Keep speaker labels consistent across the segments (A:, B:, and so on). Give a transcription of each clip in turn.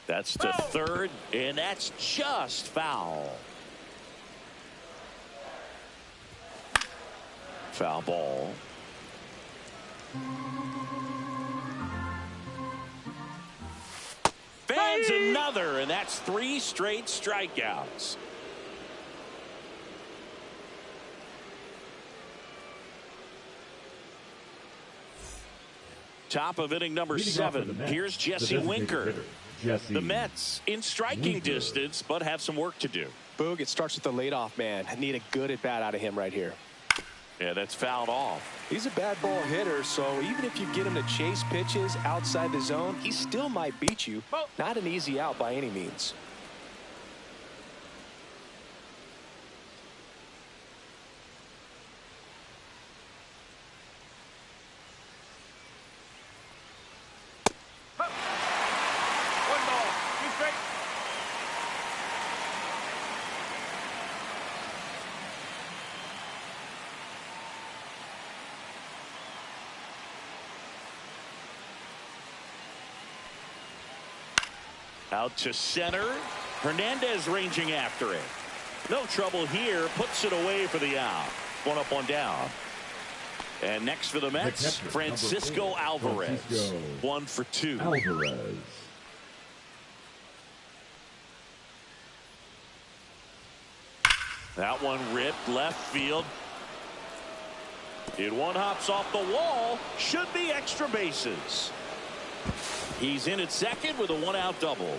A: That's to third, and that's just foul. Foul ball. Fans another, and that's 3 straight strikeouts. Top of inning number 7. Here's Jesse Winker. The Mets in striking distance, but have some work to do.
B: Boog, it starts with the leadoff man. I need a good at bat out of him right here.
A: Yeah, that's fouled off.
B: He's a bad ball hitter, so even if you get him to chase pitches outside the zone, he still might beat you. Not an easy out by any means.
A: Out to center. Hernandez ranging after it. No trouble here. Puts it away for the out. 1 up, 1 down. And next for the Mets, Francisco Alvarez. 1 for 2.
C: Alvarez.
A: That one ripped left field. It one hops off the wall. Should be extra bases. He's in at second with a 1-out double.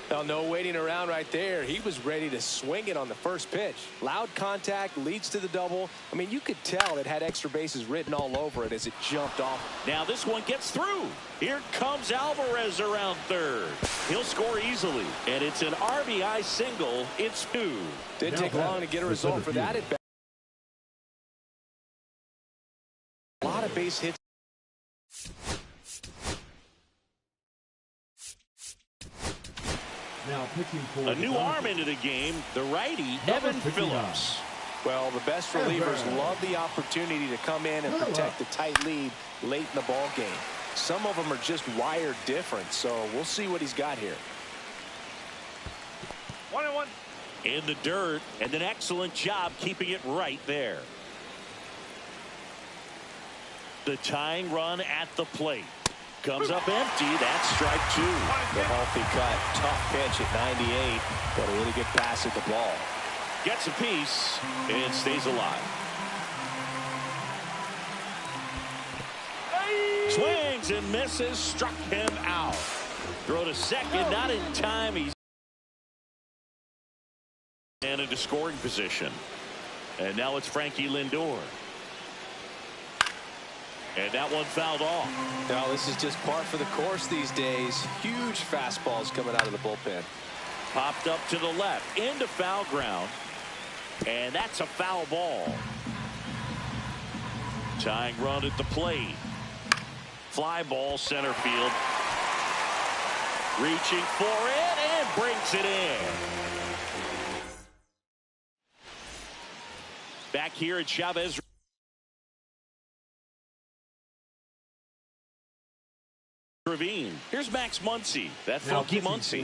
B: Well, no waiting around right there. He was ready to swing it on the first pitch. Loud contact leads to the double. I mean, you could tell it had extra bases written all over it as it jumped off.
A: Now this one gets through. Here comes Alvarez around third. He'll score easily, and it's an RBI single. It's 2.
B: Didn't take long to get a result for that at bat. A lot of base hits.
C: Now pitching for
A: a new arm into the game, the righty, Evan Phillips.
B: Well, the best relievers love the opportunity to come in and protect a tight lead late in the ball game. Some of them are just wired different, so we'll see what he's got here.
A: 1-1. In the dirt, and an excellent job keeping it right there. The tying run at the plate. Comes up empty. That's strike 2.
B: The healthy cut. Tough pitch at 98. But a really good pass at the ball.
A: Gets a piece and stays alive. Swings and misses. Struck him out. Throw to second. Not in time. He's and into scoring position. And now it's Frankie Lindor. And that one fouled off.
B: Now this is just par for the course these days. Huge fastballs coming out of the bullpen.
A: Popped up to the left into foul ground. And that's a foul ball. Tying run at the plate. Fly ball center field. Reaching for it and brings it in. Back here at Chavez. Ravine. Here's Max Muncy. That funky Muncy.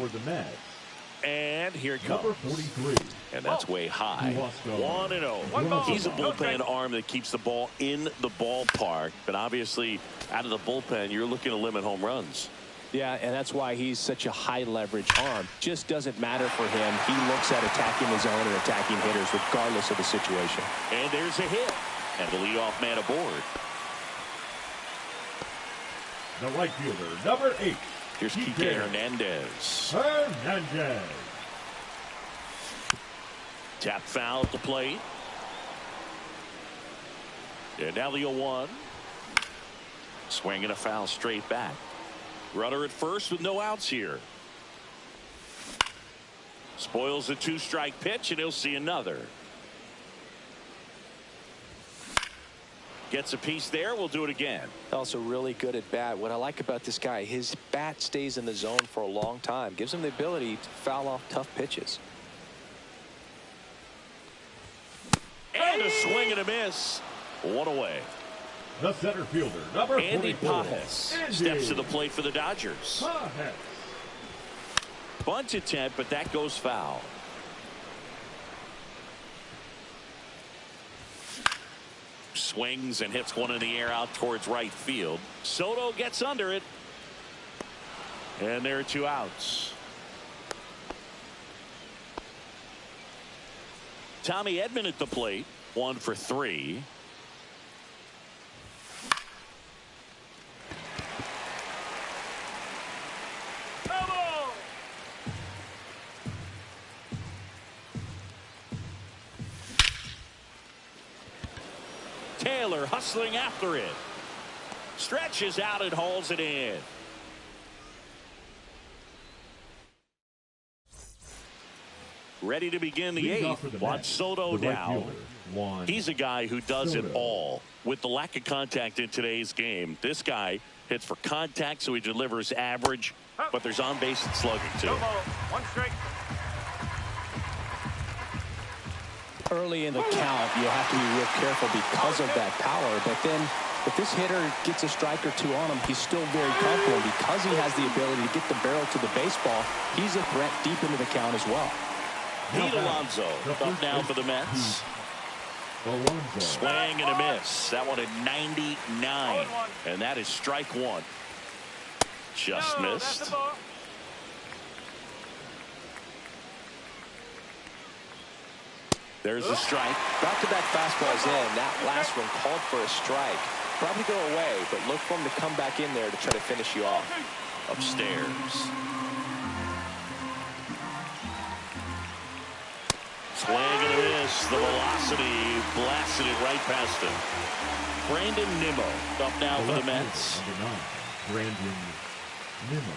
A: And here it comes.
C: Number 43.
A: And that's way high. 1-0. He's a bullpen arm that keeps the ball in the ballpark. But obviously, out of the bullpen, you're looking to limit home runs.
B: Yeah, and that's why he's such a high leverage arm. Just doesn't matter for him. He looks at attacking his own and attacking hitters regardless of the situation.
A: And there's a hit. And the leadoff man aboard.
C: The right fielder, number 8.
A: Here's Kike Hernandez. Tap foul at the plate. And now the 0-1. Swinging a foul straight back. Runner at first with no outs here. Spoils the 2-strike pitch, and he'll see another. Gets a piece there. We'll do it again.
B: Also really good at bat. What I like about this guy, his bat stays in the zone for a long time. Gives him the ability to foul off tough pitches.
A: And a swing and a miss. One away.
C: The center fielder, number
A: Andy
C: 44.
A: Pages steps to the plate for the Dodgers. Bunt attempt, but that goes foul. Swings and hits one in the air out towards right field. Soto gets under it. And there are 2 outs. Tommy Edman at the plate. 1 for 3. Taylor hustling after it. Stretches out and hauls it in. Ready to begin the 8th. Watch Soto now. He's a guy who does it all. With the lack of contact in today's game, this guy hits for contact, so he delivers average, but there's on base and slugging too.
D: 1 strike.
B: Early in the count, you have to be real careful because of that power. But then if this hitter gets a strike or 2 on him, he's still very comfortable. And because he has the ability to get the barrel to the baseball, he's a threat deep into the count as well.
A: Pete Alonso up now for the Mets. Swing and a miss. That one at 99. And that is strike 1. Just missed. There's a strike.
B: Back-to-back fastballs in. That last one called for a strike. Probably go away, but look for him to come back in there to try to finish you off.
A: Upstairs. Swing and a miss. The velocity blasted it right past him. Brandon Nimmo up now for the Mets.
C: Brandon Nimmo.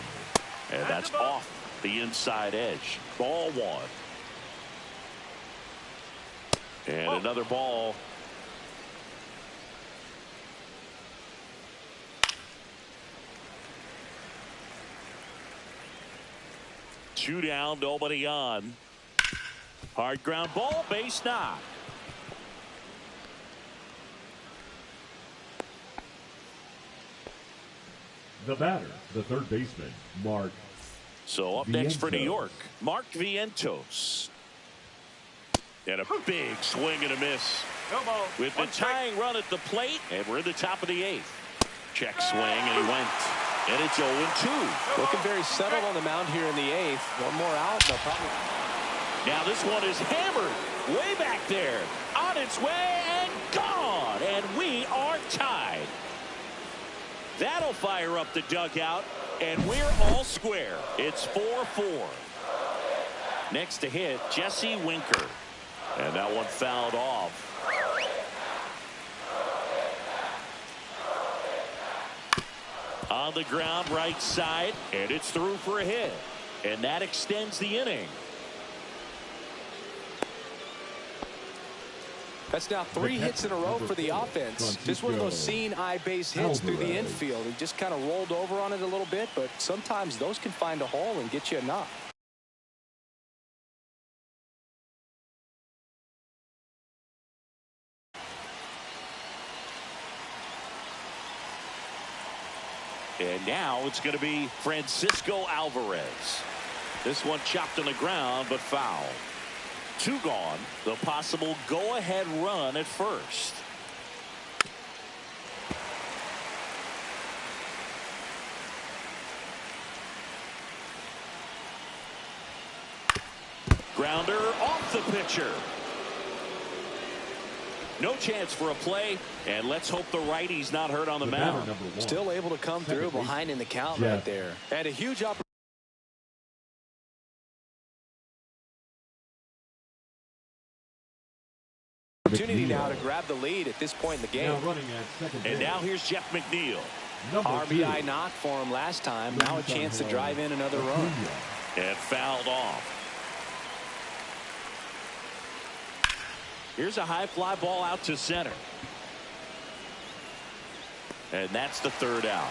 A: And that's off the inside edge. Ball 1. And another ball. Two down, nobody on. Hard ground ball, base knock.
C: The batter, the third baseman, Mark.
A: So up next for New York, Mark Vientos. And a big swing and a miss. With the tying run at the plate, and we're in the top of the 8th. Check swing, and he went. And it's 0-2.
B: Looking very settled on the mound here in the 8th. One more out, no problem.
A: Now this one is hammered way back there. On its way and gone. And we are tied. That'll fire up the dugout, and we're all square. It's 4-4. Next to hit, Jesse Winker. And that one fouled off. On the ground, right side, and it's through for a hit. And that extends the inning.
B: That's now 3 hits in a row for the offense. Just one of those seeing eye base hits through the infield. He just kind of rolled over on it a little bit, but sometimes those can find a hole and get you a knock.
A: And now it's going to be Francisco Alvarez. This one chopped on the ground, but foul. 2 gone. The possible go-ahead run at first. Grounder off the pitcher. No chance for a play, and let's hope the righty's not hurt on the mound.
B: Still able to come through behind in the count right there. And a huge opportunity now to grab the lead at this point in the game.
A: And now here's Jeff McNeil.
B: RBI knock for him last time. Now a chance to drive in another run.
A: And fouled off. Here's a high fly ball out to center. And that's the 3rd out.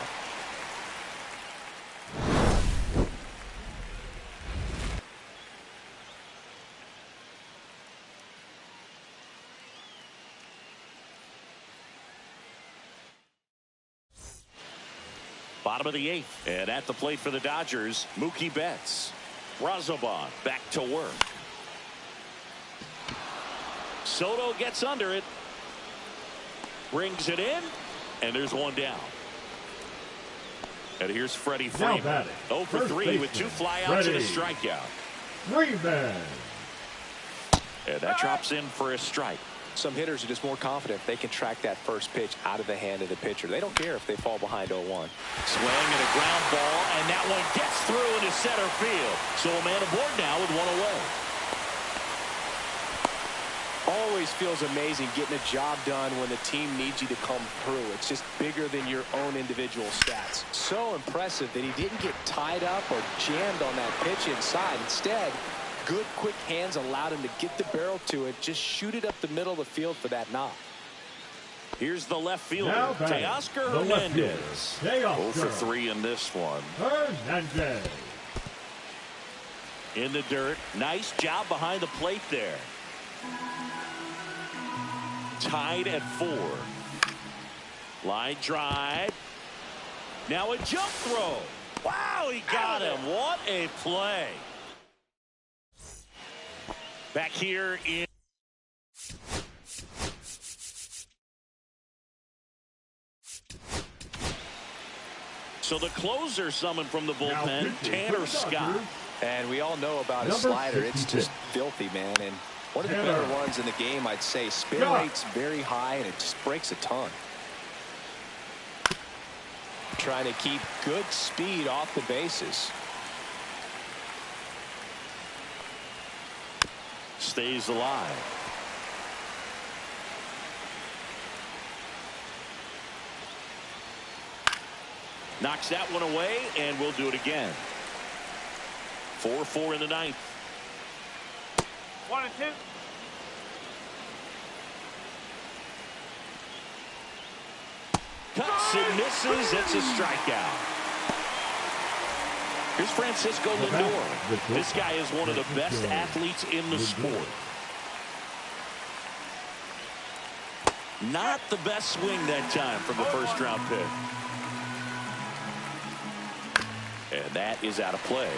A: Bottom of the 8th. And at the plate for the Dodgers, Mookie Betts. Razabon back to work. Soto gets under it. Brings it in. And there's one down. And here's Freddie Freeman. 0 for 3 with 2 flyouts and a strikeout.
C: Freeman.
A: And that drops in for a strike.
B: Some hitters are just more confident they can track that first pitch out of the hand of the pitcher. They don't care if they fall behind 0-1.
A: Swing and a ground ball, and that one gets through into center field. So a man aboard now with 1 away.
B: Always feels amazing getting a job done when the team needs you to come through. It's just bigger than your own individual stats. So impressive that he didn't get tied up or jammed on that pitch inside. Instead, good quick hands allowed him to get the barrel to it, just shoot it up the middle of the field for that knock.
A: Here's the left fielder, Teoscar Hernandez. 0 for 3 in this one.
C: Hernandez.
A: In the dirt. Nice job behind the plate there. Tied at 4. Line drive. Now a jump throw. Wow, he got him. What a play. Back here in. So the closer summoned from the bullpen, Tanner Scott.
B: And we all know about his slider. It's just filthy, man. And one of the better ones in the game, I'd say. Spin rate's very high, and it just breaks a ton. Trying to keep good speed off the bases.
A: Stays alive. Knocks that one away, and we'll do it again. 4-4 in the ninth.
D: 1 and 2.
A: Cuts and misses. It's a strikeout. Here's Francisco Lindor. This guy is one of the best athletes in the sport. Not the best swing that time from the first round pick. And that is out of play.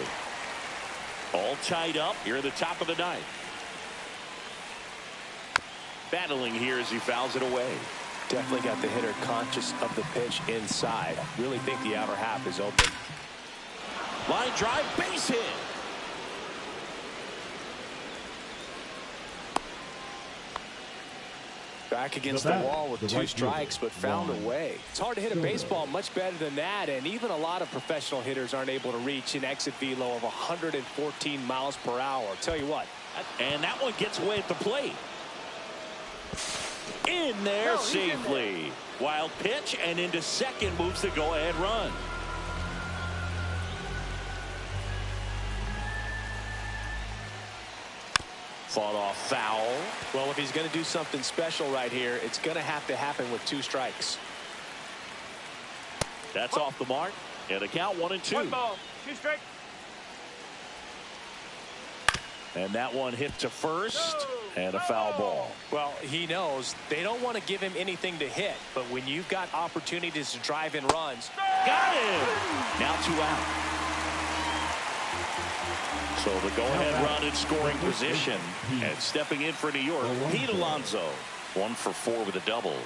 A: All tied up here at the top of the ninth. Battling here as he fouls it away.
B: Definitely got the hitter conscious of the pitch inside. Really think the outer half is open.
A: Line drive, base hit.
B: Back against the wall with 2 strikes, but found a way. It's hard to hit a baseball much better than that, and even a lot of professional hitters aren't able to reach an exit velo of 114 miles per hour. I'll tell you what.
A: And that one gets away at the plate. In there safely. Wild pitch, and into second moves the go-ahead run. Fought off foul.
B: Well, if he's going to do something special right here, it's going to have to happen with 2 strikes.
A: That's off the mark. And a count 1 and 2.
D: 1 ball, 2 strikes.
A: And that one hit to first. And a foul ball.
B: Well, he knows they don't want to give him anything to hit, but when you've got opportunities to drive in runs.
A: Got him. Now 2 out. So the go-ahead run in scoring position. And stepping in for New York, Pete Alonso. 1 for 4 with a double.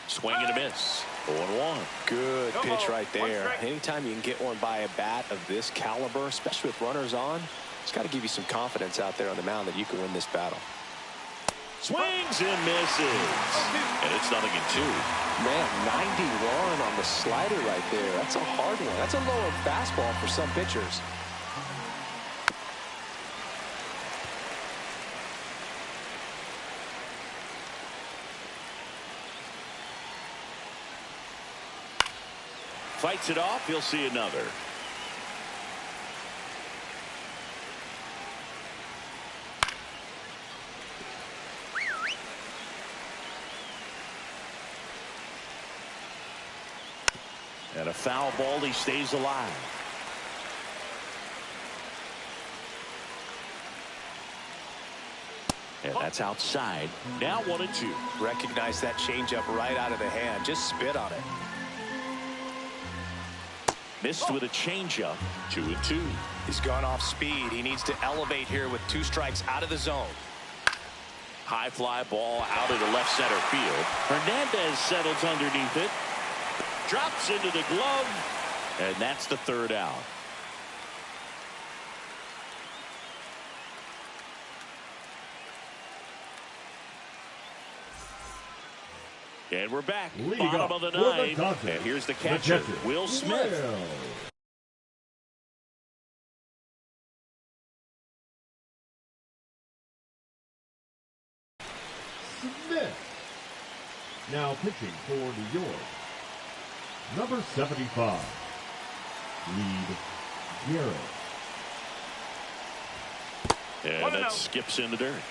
A: Swing and a miss. 0-1.
B: Good pitch right there. Anytime you can get one by a bat of this caliber, especially with runners on, it's got to give you some confidence out there on the mound that you can win this battle.
A: Swings and misses. And it's 0-2.
B: Man, 91 on the slider right there. That's a hard one. That's a lower fastball for some pitchers.
A: Fights it off. You'll see another. And a foul ball. He stays alive. And that's outside. Now 1-2.
B: Recognize that changeup right out of the hand. Just spit on it.
A: Missed with a changeup. 2-2.
B: He's gone off speed. He needs to elevate here with 2 strikes out of the zone.
A: High fly ball out into left center field. Hernandez settles underneath it. Drops into the glove. And that's the 3rd out. And we're back. Bottom of the 9th. And here's the catcher, Will Smith.
C: Smith. Now pitching for New York. Number 75. Reed Garrett.
A: And that skips in the dirt.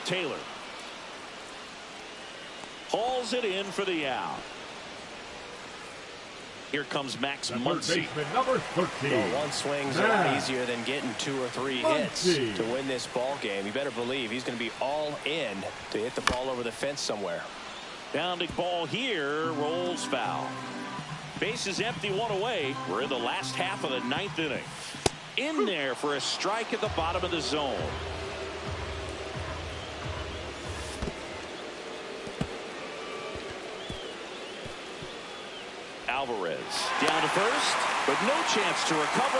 A: Taylor hauls it in for the out. Here comes Max Muncy.
C: Number 13.
B: Well, 1 swing's a lot easier than getting 2 or 3 hits to win this ball game. You better believe he's going to be all in to hit the ball over the fence somewhere.
A: Bounding ball here, rolls foul. Bases empty, 1 away. We're in the last half of the 9th inning. In there for a strike at the bottom of the zone. Alvarez down to first, but no chance to recover.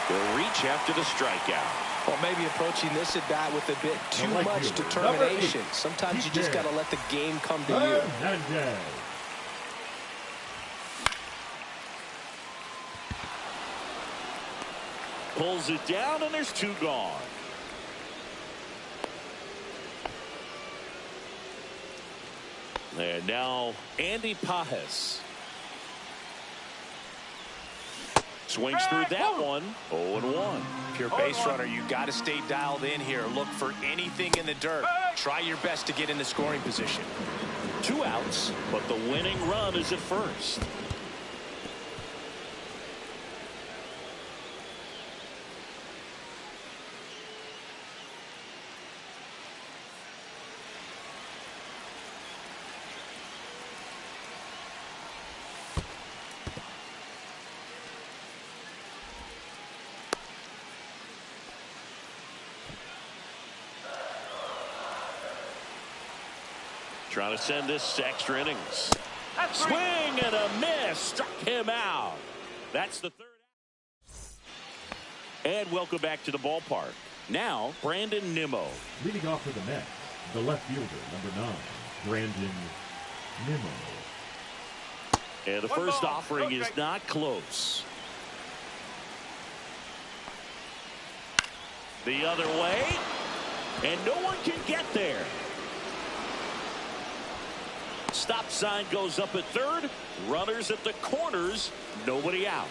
A: They'll reach after the strikeout.
B: Well, maybe approaching this at bat with a bit too much determination. Sometimes you just got to let the game come to you.
A: Pulls it down, and there's 2 gone. And now Andy Pages. Swings through that one. 0-1.
B: If you're a base runner, you got to stay dialed in here. Look for anything in the dirt. Try your best to get in the scoring position.
A: 2 outs, but the winning run is at first. Trying to send this to extra innings. Swing and a miss. Struck him out. That's the 3rd. And welcome back to the ballpark. Now, Brandon Nimmo.
C: Leading off for the Mets, the left fielder, number 9, Brandon Nimmo.
A: And the first offering is not close. The other way. And no one can get there. Stop sign goes up at 3rd. Runners at the corners. Nobody out.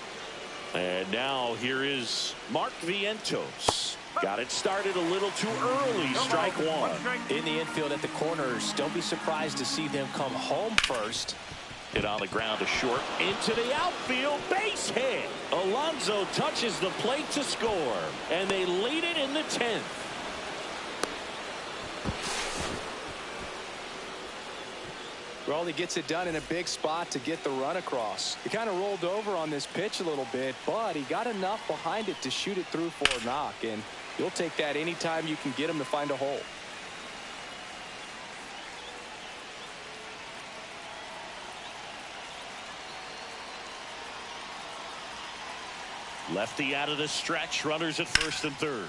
A: And now here is Mark Vientos. Got it started a little too early. Strike 1.
B: In the infield at the corners. Don't be surprised to see them come home first.
A: Hit on the ground to short. Into the outfield. Base hit. Alonso touches the plate to score. And they lead it in the 10th.
B: Well, he gets it done in a big spot to get the run across. He kind of rolled over on this pitch a little bit, but he got enough behind it to shoot it through for a knock, and you'll take that anytime you can get him to find a hole.
A: Lefty out of the stretch. Runners at 1st and 3rd.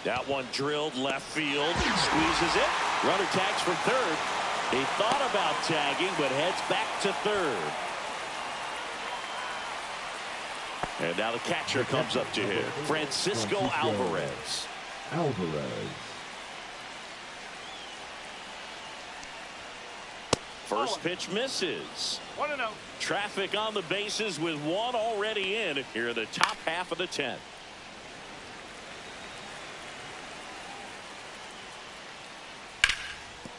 A: That one drilled left field. Squeezes it. Runner tags from 3rd. He thought about tagging, but heads back to 3rd. And now the catcher comes up to him. Francisco Alvarez. First pitch misses.
D: 1-0.
A: Traffic on the bases with 1 already in here in the top half of the 10th.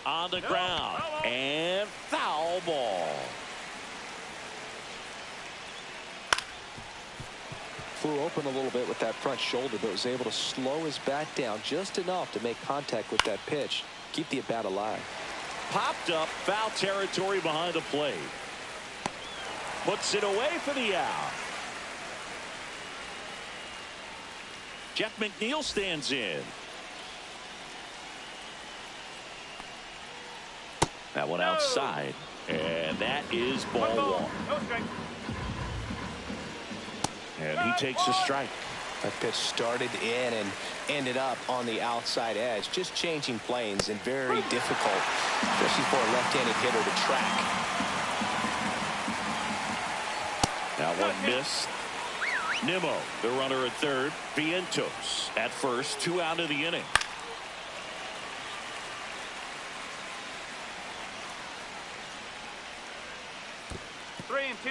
A: On the ground and foul ball.
B: Flew open a little bit with that front shoulder, but was able to slow his bat down just enough to make contact with that pitch. Keep the at bat alive.
A: popped up, foul territory behind the plate. Puts it away for the out. Jeff McNeil stands in. That one outside, and that is ball one. And he takes a strike.
B: That pitch started in and ended up on the outside edge. Just changing planes and very difficult, especially for a left-handed hitter to track.
A: That one missed. Nimmo, the runner at third. Vientos at first. 2 out of the inning.
D: Three and two.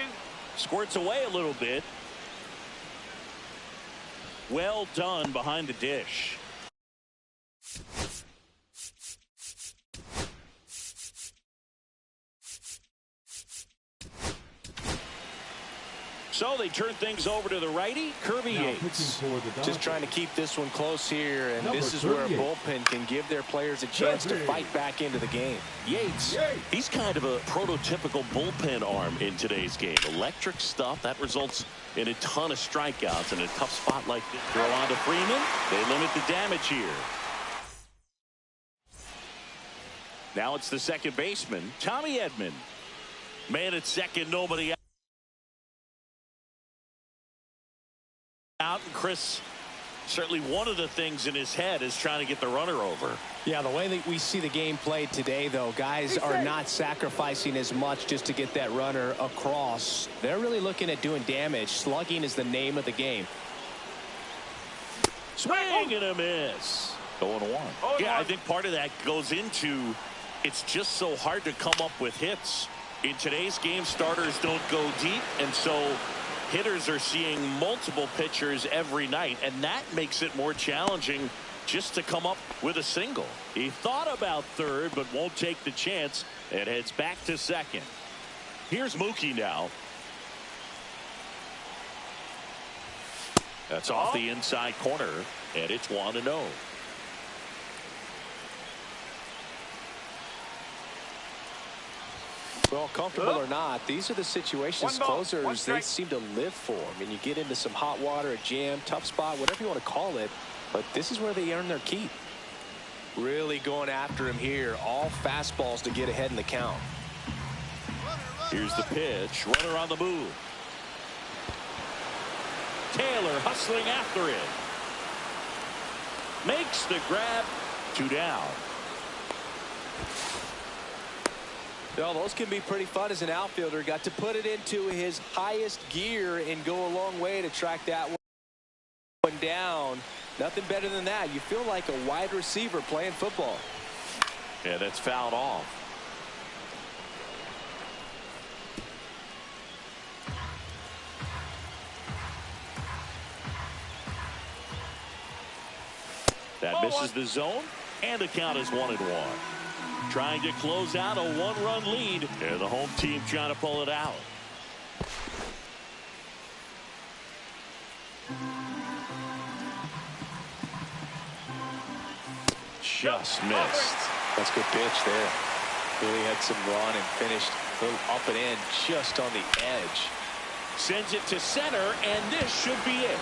A: Squirts away a little bit. Well done behind the dish. So they turn things over to the righty, Kirby Yates.
B: Just trying to keep this one close here, and this is where a bullpen can give their players a chance to fight back into the game.
A: Yates, he's kind of a prototypical bullpen arm in today's game. Electric stuff that results in a ton of strikeouts in a tough spot like this. Throw on to Freeman. They limit the damage here. Now it's the second baseman, Tommy Edman. Man at second, nobody out. And Chris, certainly one of the things in his head is trying to get the runner over.
B: Yeah, the way that we see the game played today, though, guys are not sacrificing as much just to get that runner across. They're really looking at doing damage. Slugging is the name of the game.
A: Swing and a miss. 0-1. Yeah, I think part of that goes into it's just so hard to come up with hits. In today's game, starters don't go deep, and so hitters are seeing multiple pitchers every night, and that makes it more challenging just to come up with a single. He thought about third, but won't take the chance and heads back to second. Here's Mookie now. That's off the inside corner, and it's 1-0.
B: Well, comfortable or not, these are the situations closers they seem to live for. I mean, you get into some hot water, a jam, tough spot, whatever you want to call it, but this is where they earn their keep. Really going after him here. All fastballs to get ahead in the count.
A: Here's the pitch. Runner on the move. Taylor hustling after it. Makes the grab. 2 down.
B: Well, those can be pretty fun as an outfielder. Got to put it into his highest gear and go a long way to track that one down. Nothing better than that. You feel like a wide receiver playing football.
A: Yeah, that's fouled off. That misses the zone, and the count is 1-1. Trying to close out a 1-run lead, and the home team trying to pull it out. Just missed.
B: That's a good pitch there. Really had some run and finished a little up and in just on the edge.
A: Sends it to center, and this should be it.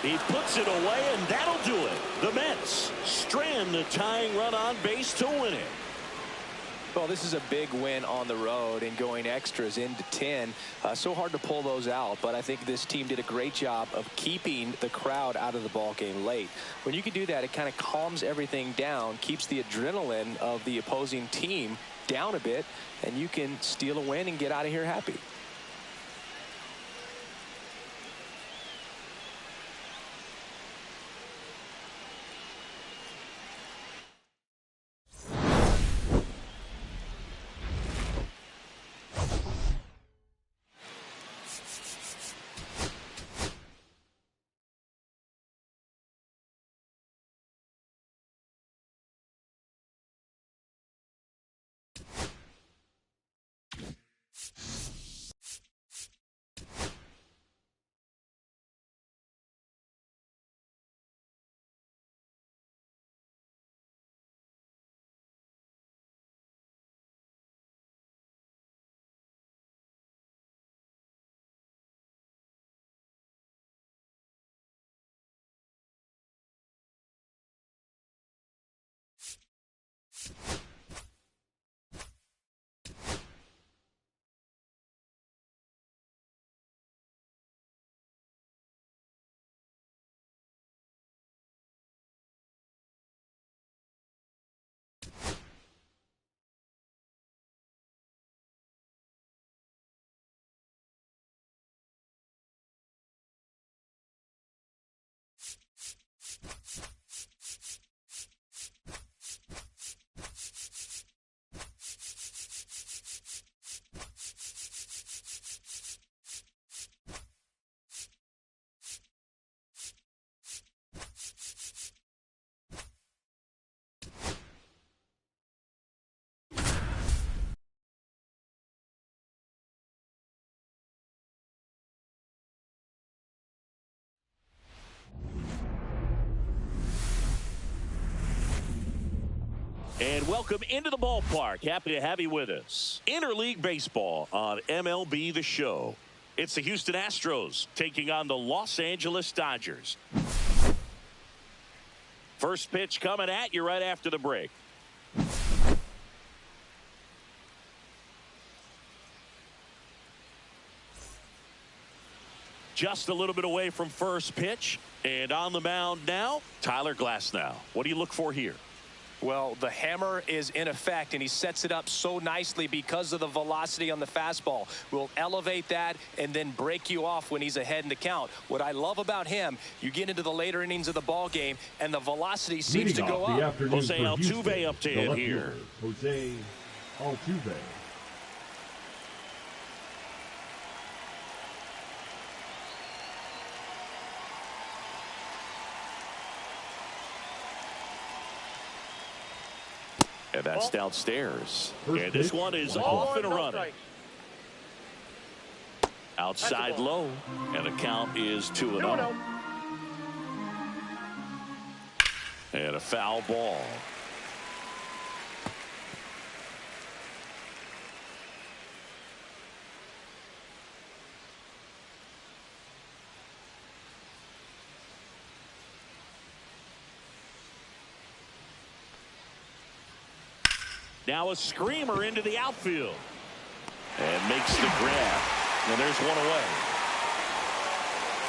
A: He puts it away, and that'll do it. The Mets strand the tying run on base to win it.
B: Well, this is a big win on the road and going extras into 10. So hard to pull those out, but I think this team did a great job of keeping the crowd out of the ball game late. When you can do that, it kind of calms everything down, keeps the adrenaline of the opposing team down a bit, and you can steal a win and get out of here happy.
A: And welcome into the ballpark. Happy to have you with us. Interleague Baseball on MLB The Show. It's the Houston Astros taking on the Los Angeles Dodgers. First pitch coming at you right after the break. Just a little bit away from first pitch. And on the mound now, Tyler Glasnow. What do you look for here?
B: Well, the hammer is in effect, and he sets it up so nicely because of the velocity on the fastball. Will elevate that and then break you off when he's ahead in the count. What I love about him, you get into the later innings of the ball game, and the velocity seems to go up.
A: Jose Altuve up to hit here.
C: Jose Altuve.
A: And that's downstairs. And this one is off and running. Outside low. And the count is 2-0. And a foul ball. Now a screamer into the outfield. And makes the grab. And there's one away.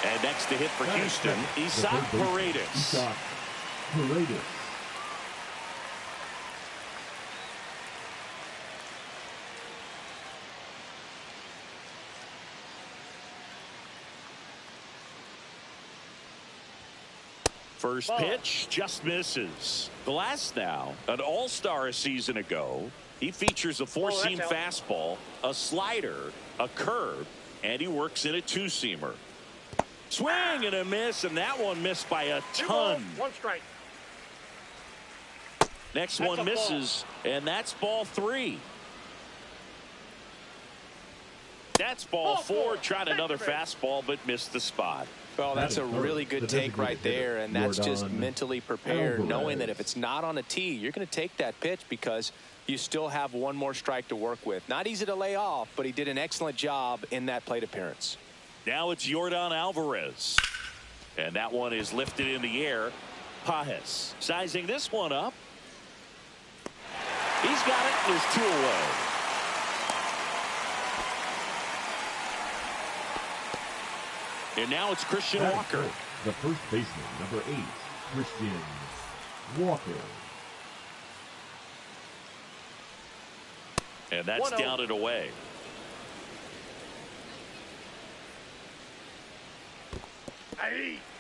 A: And next to hit for Houston, Isaac Paredes.
C: Isaac Paredes.
A: First pitch just misses. Glasnow, an all-star a season ago. He features a four-seam fastball, a slider, a curve, and he works in a two-seamer. Swing and a miss, and that one missed by a ton.
D: One strike.
A: Next one misses, and that's ball 3. That's ball 4. Tried another fastball, but missed the spot.
B: Well, that's a really good take right there, and that's just mentally prepared, knowing that if it's not on a tee, you're going to take that pitch because you still have one more strike to work with. Not easy to lay off, but he did an excellent job in that plate appearance.
A: Now it's Yordan Alvarez. And that one is lifted in the air. Pages sizing this one up. He's got it. There's 2 away. And now it's Christian Walker.
C: The first baseman, number 8, Christian Walker.
A: And that's down and away.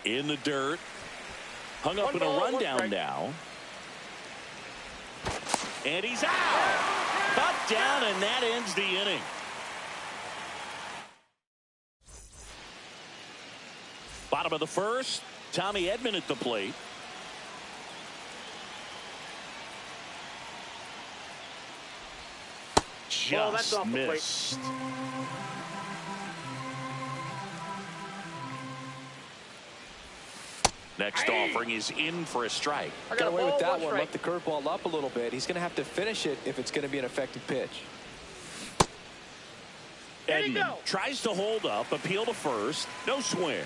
A: In the dirt. Hung up in a rundown now. And he's out. Cut down, and that ends the inning. Bottom of the first. Tommy Edman at the plate. Just missed. Next offering is in for a strike.
B: Got away with that one. Let the curveball up a little bit. He's going to have to finish it if it's going to be an effective pitch.
A: Edman tries to hold up, appeal to first. No swing.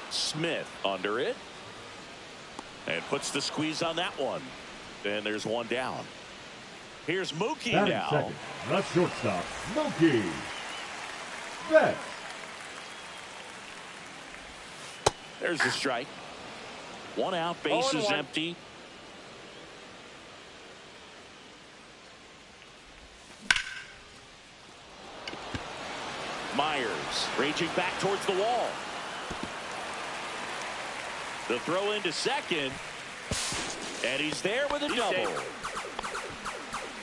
A: Smith under it. And puts the squeeze on that one. And there's one down. Here's Mookie now.
C: Second, the shortstop, Mookie Betts.
A: There's the strike. One out, bases empty. Myers raging back towards the wall. The throw into second. And he's there with a double.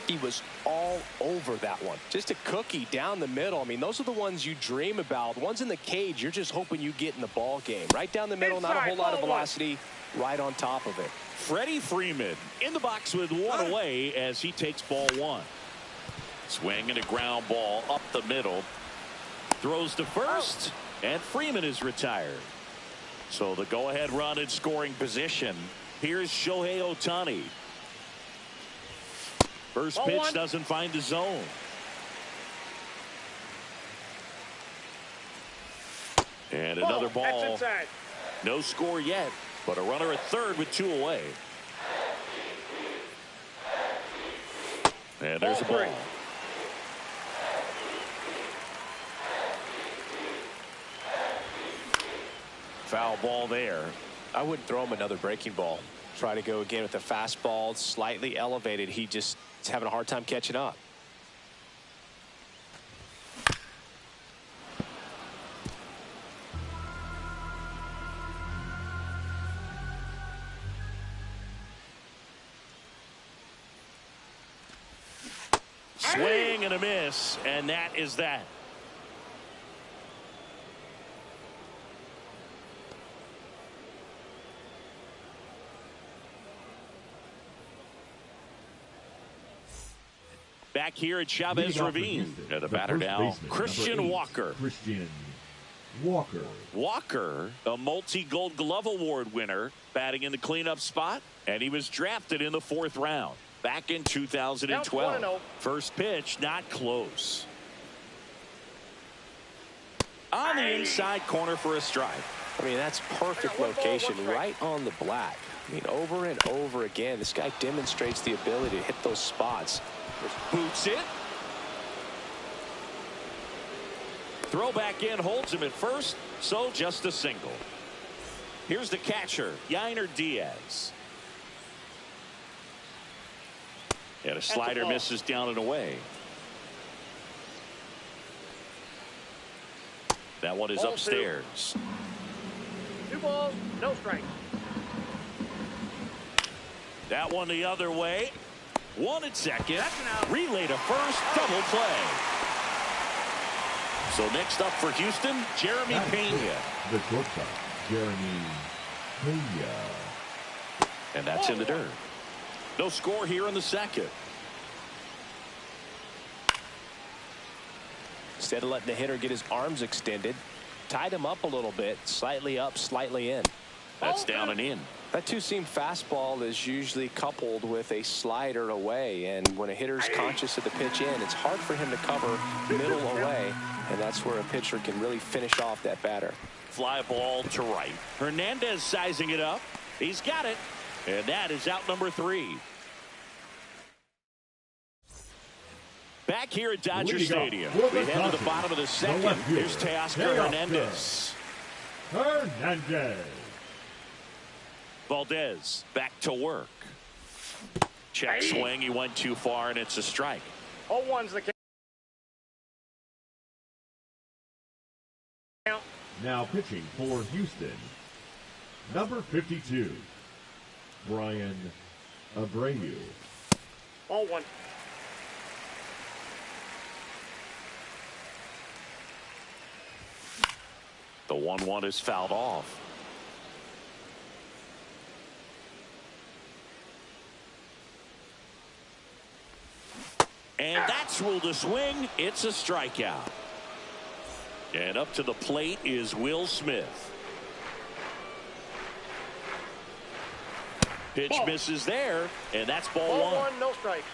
B: He was all over that one. Just a cookie down the middle. I mean, those are the ones you dream about. The ones in the cage, you're just hoping you get in the ball game. Right down the middle, not a whole lot of velocity, right on top of it.
A: Freddie Freeman in the box with one away as he takes ball 1. Swing and a ground ball up the middle. Throws to first. And Freeman is retired. So the go-ahead run in scoring position. Here's Shohei Ohtani. First pitch doesn't find the zone. And another ball. No score yet, but a runner at third with 2 away. And there's a ball. Foul ball there.
B: I wouldn't throw him another breaking ball. Try to go again with the fastball, slightly elevated. He just is having a hard time catching up.
A: Swing and a miss, and that is that. Back here at Chavez Ravine. The batter now, Christian Walker.
C: Christian Walker.
A: Walker, a multi-Gold Glove Award winner, batting in the cleanup spot, and he was drafted in the 4th round back in 2012. First pitch, not close. On the inside corner for a strike.
B: I mean, that's perfect location, right on the black. I mean, over and over again, this guy demonstrates the ability to hit those spots.
A: Boots it. Throw back in, holds him at first, so just a single. Here's the catcher, Yainer Diaz. And a slider misses down and away. That one is upstairs.
D: 2 balls, no strikes.
A: That one the other way. 1 at second. Relay to first. Double play. So next up for Houston, Jeremy Pena.
C: The shortstop, Jeremy Pena.
A: And that's in the dirt. No score here in the second.
B: Instead of letting the hitter get his arms extended, tied him up a little bit, slightly up, slightly in.
A: That's down and in.
B: That 2-seam fastball is usually coupled with a slider away, and when a hitter's conscious of the pitch in, it's hard for him to cover middle away, and that's where a pitcher can really finish off that batter.
A: Fly ball to right. Hernandez sizing it up. He's got it, and that is out number 3. Back here at Dodger Stadium, we head to the bottom of the second. Here's Teoscar Hernandez. Valdez back to work. Check swing. He went too far, and it's a strike.
D: 0-1's the count.
C: Now pitching for Houston, number 52, Brian Abreu.
D: 0-1.
A: The 1-1 is fouled off. And that's ruled a swing. It's a strikeout. And up to the plate is Will Smith. Pitch misses there, and that's ball 1.
D: No strike.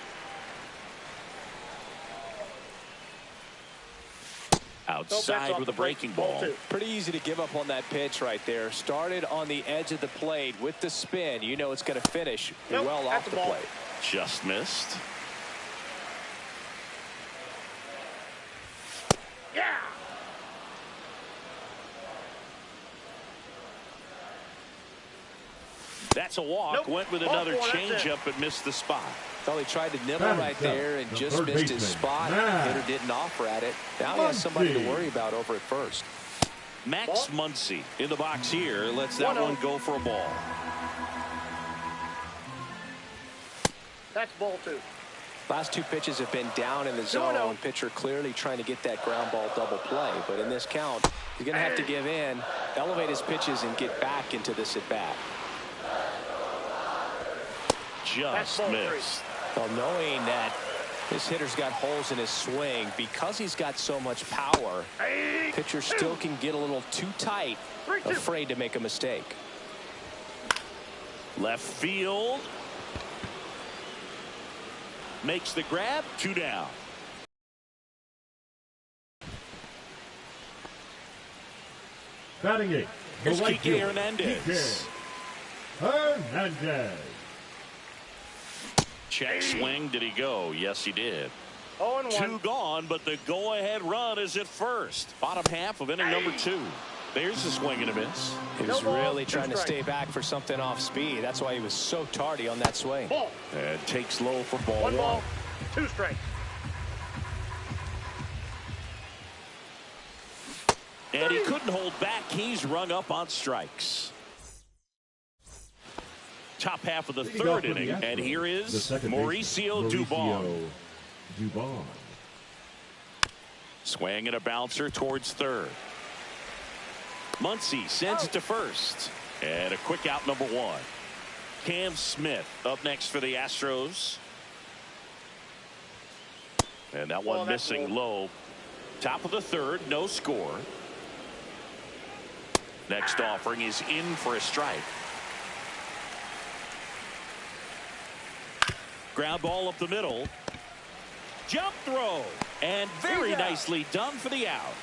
A: Outside with a breaking ball.
B: Pretty easy to give up on that pitch right there. Started on the edge of the plate with the spin. You know it's going to finish well off the plate.
A: Just missed.
D: Yeah.
A: That's a walk. Went with another changeup but missed the spot.
B: Well, he tried to nibble right there and just missed his spot. Hitter didn't offer at it. Now he has somebody to worry about over at first.
A: Max Muncy in the box here. Lets that one go for a ball.
D: That's ball 2.
B: Last 2 pitches have been down in the zone. Pitcher clearly trying to get that ground ball double play. But in this count, he's going to have to give in, elevate his pitches, and get back into this at bat.
A: Just missed.
B: Well, knowing that This hitter's got holes in his swing because he's got so much power. Pitcher still can get a little too tight, afraid to make a mistake.
A: Left field. Makes the grab. 2 down.
C: Batting eighth, the
A: Here's
C: right
A: Kike
C: fielder,
A: Hernandez.
C: Kike Hernandez.
A: Check swing. Did he go? Yes, he did.
D: 0-1.
A: 2 gone, but the go-ahead run is at first. Bottom half of inning number 2. There's the swing and a miss.
B: He was
D: No ball,
B: really
D: 2
B: trying to
D: strikes.
B: stay back for something off speed. That's why he was so tardy on that swing.
D: Ball.
A: And takes low for ball
D: 1
A: 1.
D: ball, 2 strikes.
A: And he couldn't hold back. He's rung up on strikes. Top half of the
C: Leading off
A: third
C: for the
A: inning, and
C: Astros,
A: here
C: the
A: is
C: second
A: Mauricio
C: baseman,
A: Dubon.
C: Dubon.
A: Swing and a bouncer towards third. Muncy sends it to first. And a quick out, number 1. Cam Smith up next for the Astros. And that one
D: that's
A: missing low. Top of the third, no score. Next offering is in for a strike. Ground ball up the middle. Jump throw. And very nicely done for the out.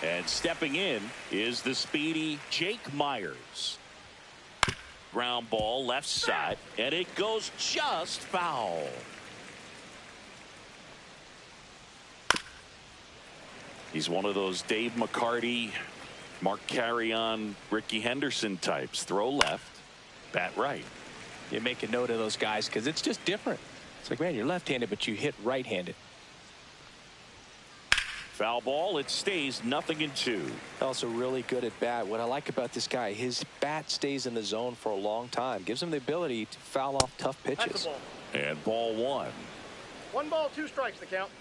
A: And stepping in is the speedy Jake Myers. Ground ball left side. And it goes just foul. He's one of those Dave McCarty, Mark Carrion, Ricky Henderson types. Throw left, bat right.
B: You make a note of those guys because it's just different. It's like, man, you're left-handed, but you hit right-handed.
A: Foul ball. It stays 0-2.
B: Also really good at bat. What I like about this guy, his bat stays in the zone for a long time. Gives him the ability to foul off tough
D: That's
B: pitches.
D: a ball.
A: And ball 1.
D: 1 ball, 2 strikes the count.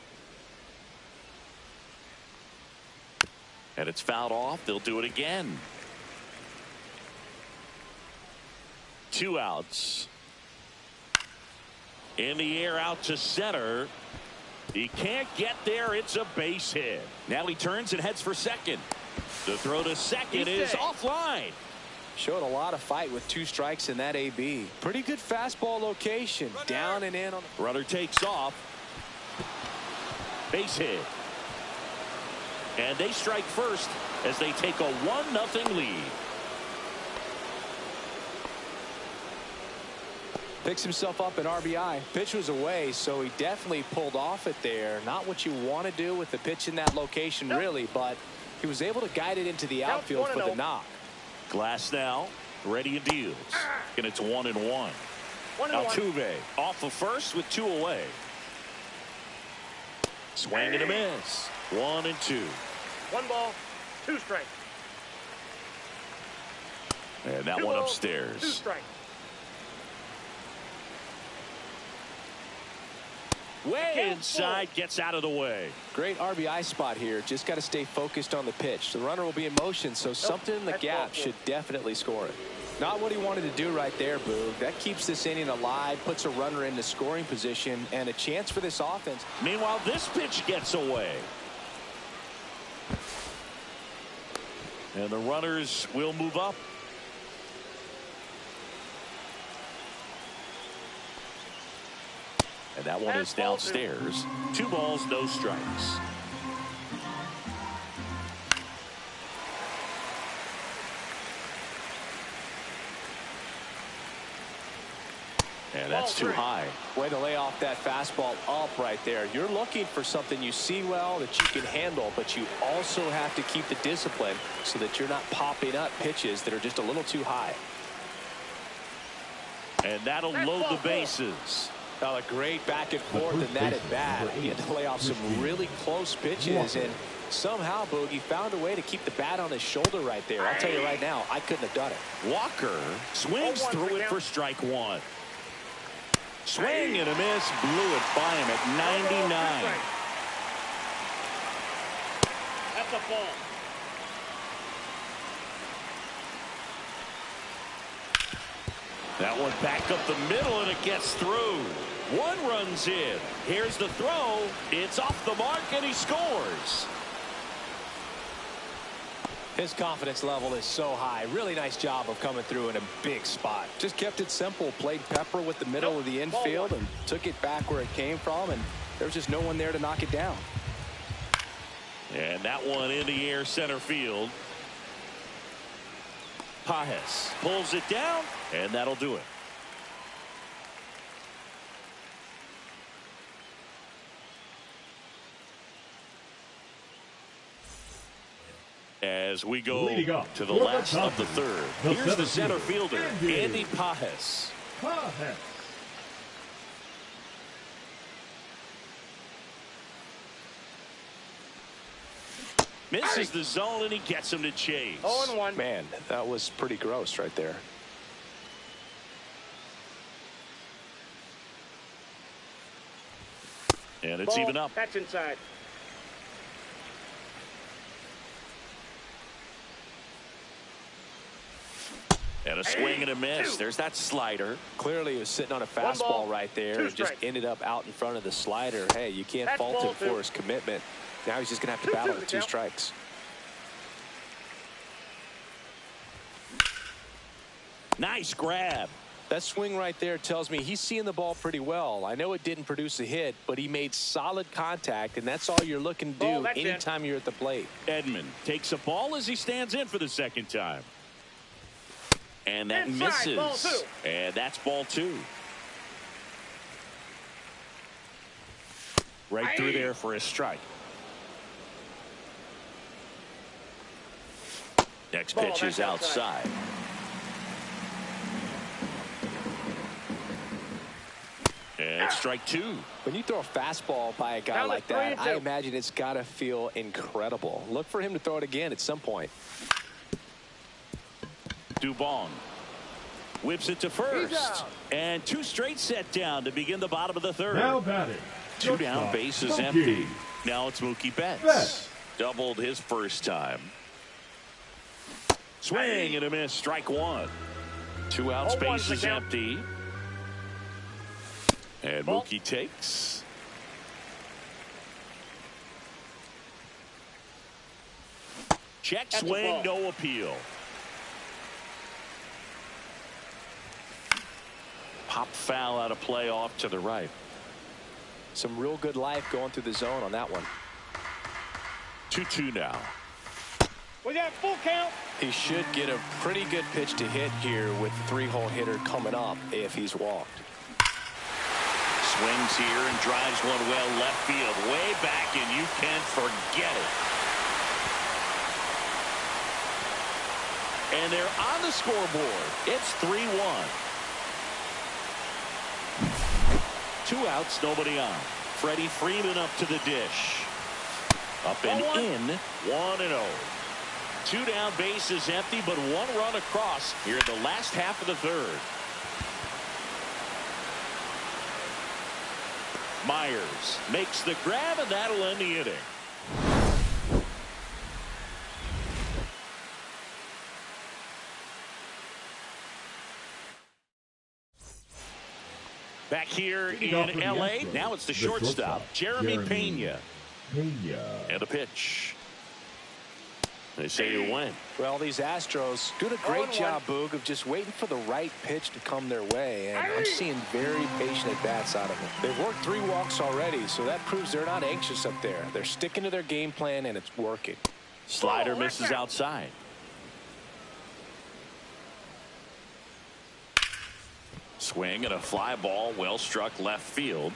A: And it's fouled off. They'll do it again. 2 outs. In the air out to center. He can't get there. It's a base hit. Now he turns and heads for second. The throw to second is offline.
B: Showed a lot of fight with 2 strikes in that AB. Pretty good fastball location. Down and in on the
A: Runner takes off. Base hit. And they strike first as they take a 1-0 lead.
B: Picks himself up an RBI. Pitch was away, so he definitely pulled off it there. Not what you want to do with the pitch in that location, really, but he was able to guide it into the outfield for the knock.
A: Glass now, ready and deals. And it's 1-1.
D: 1-1.
A: Altuve off of first with 2 away. Swing and a miss. 1-2.
D: 1 ball, 2 strikes.
A: And that
D: 2
A: one
D: balls,
A: upstairs.
D: 2 strikes.
A: Way inside, gets out of the way.
B: Great RBI spot here. Just got to stay focused on the pitch. The runner will be in motion, so something in the
D: that's
B: gap
D: ball
B: should definitely score it. Not what he wanted to do right there, Boog. That keeps this inning alive, puts a runner in the scoring position, and a chance for this offense.
A: Meanwhile, this pitch gets away. And the runners will move up. And that one is downstairs. 2 balls, no strikes. And that's too high.
B: Way to lay off that fastball up right there. You're looking for something you see well that you can handle, but you also have to keep the discipline so that you're not popping up pitches that are just a little too high.
A: And that'll load the bases.
B: Now a great back and forth in that at bat. He had to lay off some really close pitches, and somehow Boogie found a way to keep the bat on his shoulder right there. I'll tell you right now, I couldn't have done it.
A: Walker swings through it for strike 1. Swing and a miss, blew it by him at 99.
D: That's a ball.
A: That one back up the middle, and it gets through. One runs in. Here's the throw. It's off the mark, and he scores.
B: His confidence level is so high. Really nice job of coming through in a big spot. Just kept it simple. Played pepper with the middle of the infield and took it back where it came from, and there's just no one there to knock it down.
A: And that one in the air center field. Pages pulls it down, and that'll do it. As we go to the last of the third. Here's the center fielder, Andy Pages. Misses the zone, and he gets him to chase.
D: 0-1.
B: Man, that was pretty gross right there.
A: And it's even up.
D: That's inside.
A: And a swing and a miss. There's that slider.
B: Clearly he was sitting on a fastball right there and just ended up out in front of the slider. Hey, you can't fault him for his commitment. Now he's just going to have to battle with 2 strikes.
A: Nice grab.
B: That swing right there tells me he's seeing the ball pretty well. I know it didn't produce a hit, but he made solid contact, and that's all you're looking to do anytime you're at the plate.
A: Edman takes a ball as he stands in for the second time. And that misses.
D: Ball 2.
A: And that's ball 2. Right through there for a strike. Next pitch is outside. And it's strike 2.
B: When you throw a fastball by a guy like that, I imagine it's got to feel incredible. Look for him to throw it again at some point.
A: Dubon whips it to first. And 2 straight set down to begin the bottom of the third.
C: Now batting.
A: 2 down, bases empty. Now it's Mookie Betts. Doubled his first time. Swing and a miss, strike 1. 2 outs, bases empty. And Mookie takes. Check swing, no appeal. Pop foul out of play off to the right.
B: Some real good life going through the zone on that one.
A: 2-2 now.
D: We got full count.
B: He should get a pretty good pitch to hit here with the 3-hole hitter coming up if he's walked.
A: Swings here and drives one well left field. Way back, and you can forget it. And they're on the scoreboard. It's 3-1. 2 outs, nobody on. Freddie Freeman up to the dish. Up and in, 1-0. 2 down, bases empty, but 1 run across here in the last half of the third. Myers makes the grab, and that'll end the inning. Back here in L.A., now it's the shortstop, Jeremy Pena. And a pitch. They say you win.
B: Well, these Astros doing a great job, Boog, of just waiting for the right pitch to come their way. And I'm seeing very patient at-bats out of them. They've worked 3 walks already, so that proves they're not anxious up there. They're sticking to their game plan, and it's working.
A: Slider misses outside. Swing and a fly ball, well struck left field.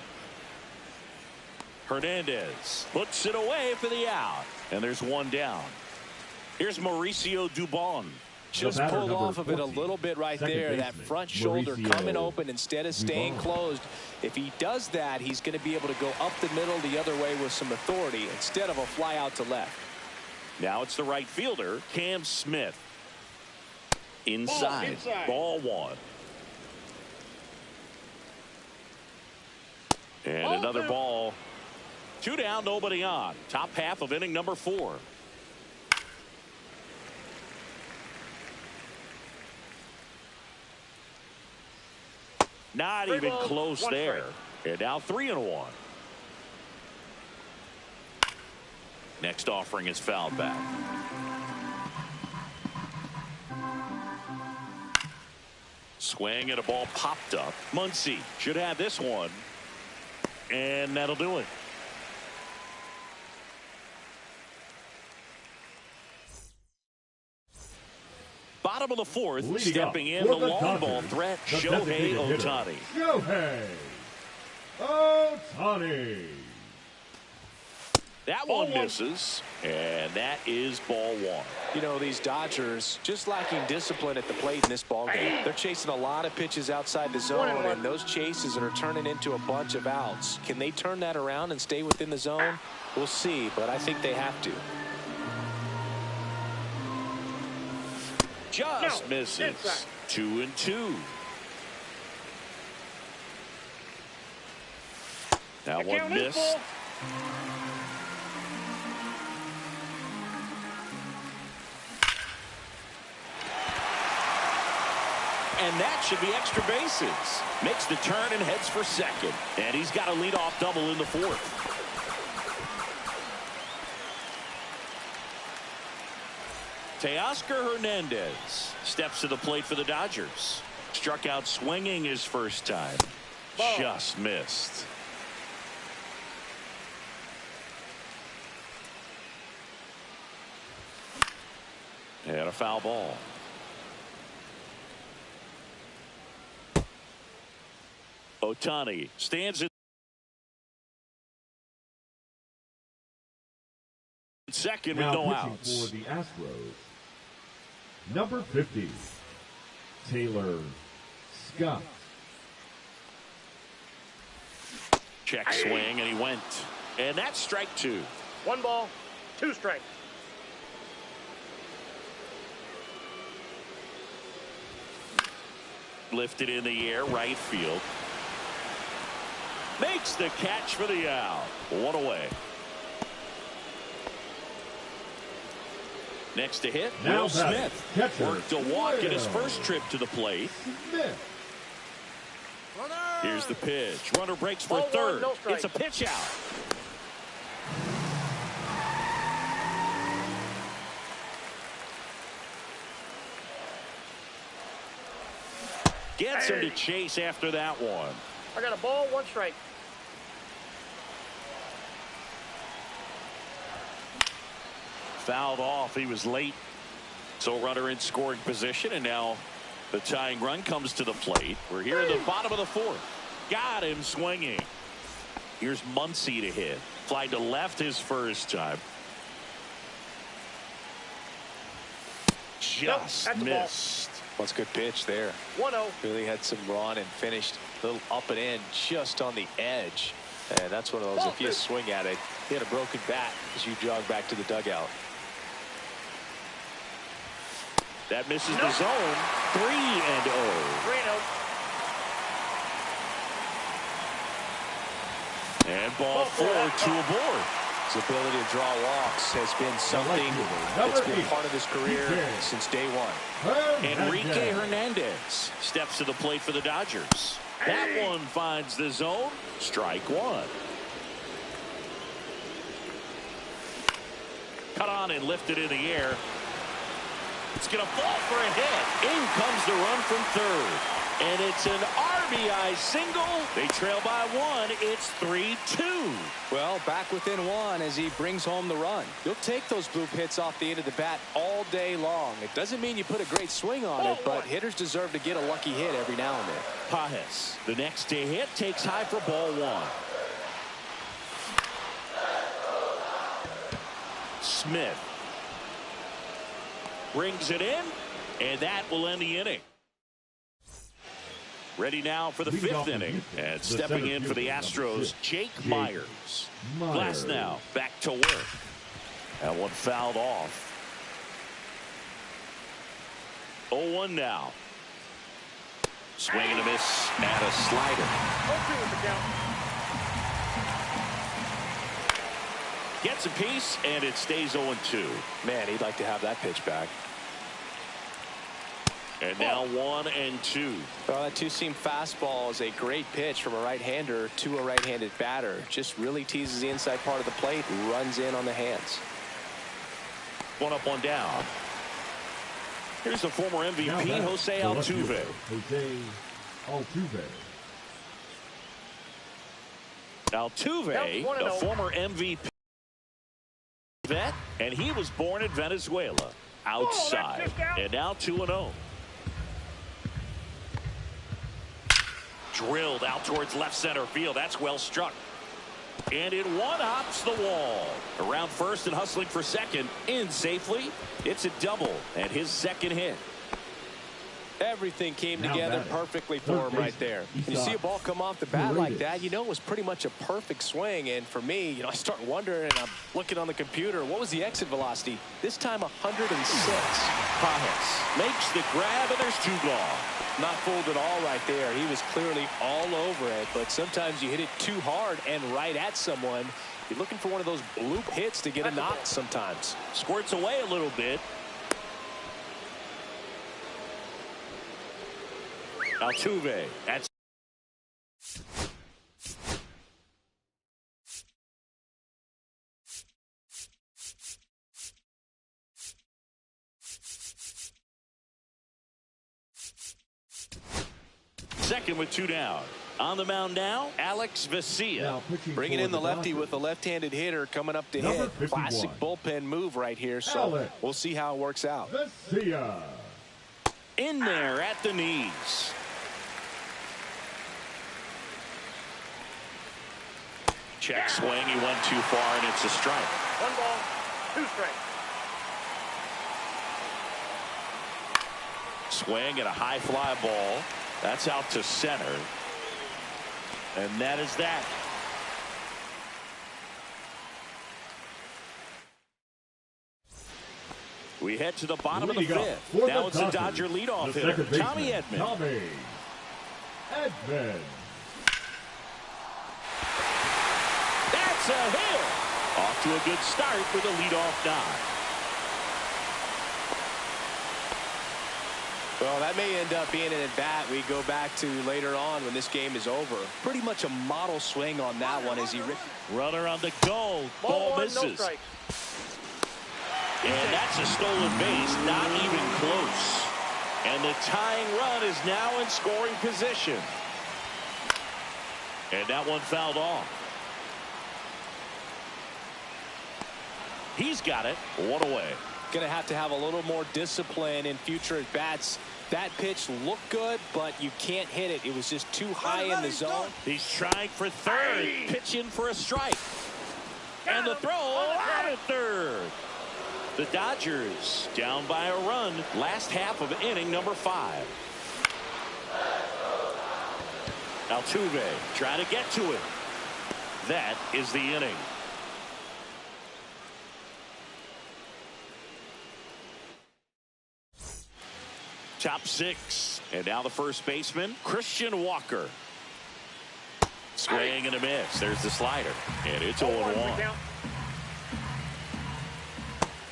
A: Hernandez puts it away for the out. And there's 1 down. Here's Mauricio Dubon.
B: Just pulled off of it a little bit right there. That front shoulder coming open instead of staying closed. If he does that, he's going to be able to go up the middle the other way with some authority instead of a fly out to left.
A: Now it's the right fielder, Cam Smith. Inside. Ball 1. And another ball. 2 down, nobody on. Top half of inning number 4. Not even close there. And now 3-1. Next offering is fouled back. Swing and a ball popped up. Muncy should have this one. And that'll do it. Bottom of the fourth,
C: Leading
A: stepping in the long ball threat, Shohei Ohtani.
C: Shohei Ohtani.
A: That one misses, and that is ball one.
B: You know, these Dodgers just lacking discipline at the plate in this ball game. They're chasing a lot of pitches outside the zone, and those chases are turning into a bunch of outs. Can they turn that around and stay within the zone? We'll see, but I think they have to.
A: Just misses. 2-2. That one missed. And that should be extra bases. Makes the turn and heads for second. And he's got a leadoff double in the fourth. Teoscar Hernandez steps to the plate for the Dodgers. Struck out swinging his first time.
D: Ball.
A: Just missed. And a foul ball. Ohtani stands in second with no outs.
C: For the Astros, number 50, Taylor Scott.
A: Check swing, and he went. And that's strike two.
D: 1 ball, 2 strikes.
A: Lifted in the air, right field. Makes the catch for the out. 1 away. Next to hit,
C: Now
A: Will Smith.
C: catcher,
A: Worked a walk in his
C: Will
A: first trip to the plate.
C: Smith.
A: Here's the pitch. Runner breaks for
D: Ball 1,
A: third.
D: no strike.
A: It's a pitch out. Gets him to chase after that one.
D: I got a ball, 1 strike.
A: Fouled off. He was late. So runner in scoring position, and now the tying run comes to the plate. We're here in the bottom of the fourth. Got him swinging. Here's Muncy to hit. Fly to left his first time. Just
D: that's a ball.
A: missed.
B: Well, it's a good pitch there.
D: 1-0.
B: Really had some run and finished a little up and in just on the edge. And that's one of those,
D: Ball
B: if you
D: two.
B: swing at it, hit a broken bat as you jog back to the dugout.
A: That misses the zone. 3-0.
D: 3-0.
A: And ball 4, 2 aboard.
B: His ability to draw walks has been something that's been part of his career since day one.
A: Enrique Hernandez steps to the plate for the Dodgers. That one finds the zone. Strike one. Cut on and lifted in the air. It's going to fall for a hit. In comes the run from third. And it's an RBI single. They trail by 1. It's 3-2.
B: Well, back within 1 as he brings home the run. You'll take those bloop hits off the end of the bat all day long. It doesn't mean you put a great swing on it, but hitters deserve to get a lucky hit every now and then.
A: Pages, the next day hit, takes high for ball 1. Smith brings it in, and that will end the inning. Ready now for the 5th inning, and stepping in for the Astros, Jake Myers. Glass now back to work. That one fouled off. 0-1 now. Swing and a miss and a slider.
D: 0-2 with the count.
A: Gets a piece, and it stays 0-2.
B: Man, he'd like to have that pitch back.
A: And now 1-2.
B: Well, that two-seam fastball is a great pitch from a right-hander to a right-handed batter. Just really teases the inside part of the plate, runs in on the hands.
A: 1 up, 1 down. Here's the former MVP, Jose Altuve.
C: Jose Altuve.
A: Altuve, the former MVP vet, and he was born in Venezuela. Outside, and now 2-0. Drilled out towards left center field. That's well struck. And it one-hops the wall. Around first and hustling for second. In safely. It's a double and his second hit.
B: Everything came together perfectly for him right there. When you see a ball come off the bat like that, you know it was pretty much a perfect swing. And for me, I start wondering, and I'm looking on the computer, what was the exit velocity? This time 106.
A: Pajes makes the grab, and there's 2 gone.
B: Not fooled at all right there. He was clearly all over it, but sometimes you hit it too hard and right at someone. You're looking for one of those bloop hits to get a knock sometimes.
A: Squirts away a little bit. Altuve. That's second with 2 down. On the mound now, Alex Vesia.
B: Bringing in the lefty with a left-handed hitter coming up to hit. Classic bullpen move right here, so we'll see how it works out.
C: Vesia.
A: In there at the knees. Check swing. He went too far, and it's a strike.
D: 1 ball, 2 strikes.
A: Swing and a high fly ball. That's out to center. And that is that. We head to the bottom of the 5th. Now it's a Dodger leadoff hitter, Tommy Edman.
C: Tommy Edman.
A: That's a hit. Off to a good start with a leadoff knock.
B: Well, that may end up being an at-bat we go back to later on when this game is over. Pretty much a model swing on that one as he...
A: Runner on the go. Ball misses.
D: No strike.
A: And that's a stolen base. Not even close. And the tying run is now in scoring position. And that one fouled off. He's got it. 1 away.
B: Going to have a little more discipline in future at-bats. That pitch looked good, but you can't hit it. It was just too high in the zone.
A: He's trying for third. Pitch in for a strike. And the throw out at third. The Dodgers down by a run. Last half of inning number 5. Altuve trying to get to it. That is the inning. Top 6. And now the first baseman, Christian Walker. Swing and a miss. There's the slider. And it's 0-1.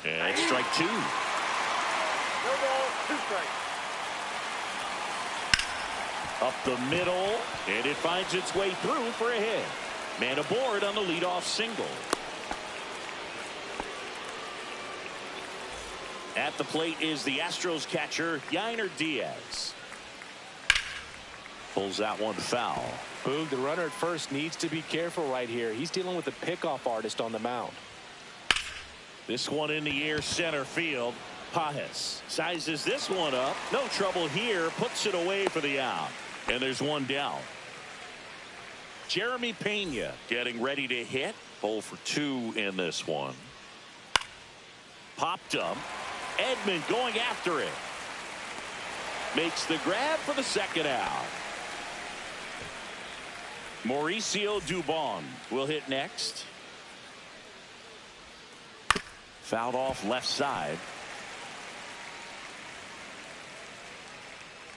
A: And it's strike 2.
D: No ball, 2 strikes.
A: Up the middle. And it finds its way through for a hit. Man aboard on the leadoff single. At the plate is the Astros catcher, Yainer Diaz. Pulls that one foul.
B: Boog, the runner at first needs to be careful right here. He's dealing with a pickoff artist on the mound.
A: This one in the air center field. Pajes sizes this one up. No trouble here. Puts it away for the out. And there's 1 down. Jeremy Pena getting ready to hit. 0 for 2 in this one. Popped up. Edman going after it. Makes the grab for the second out. Mauricio Dubon will hit next. Fouled off left side.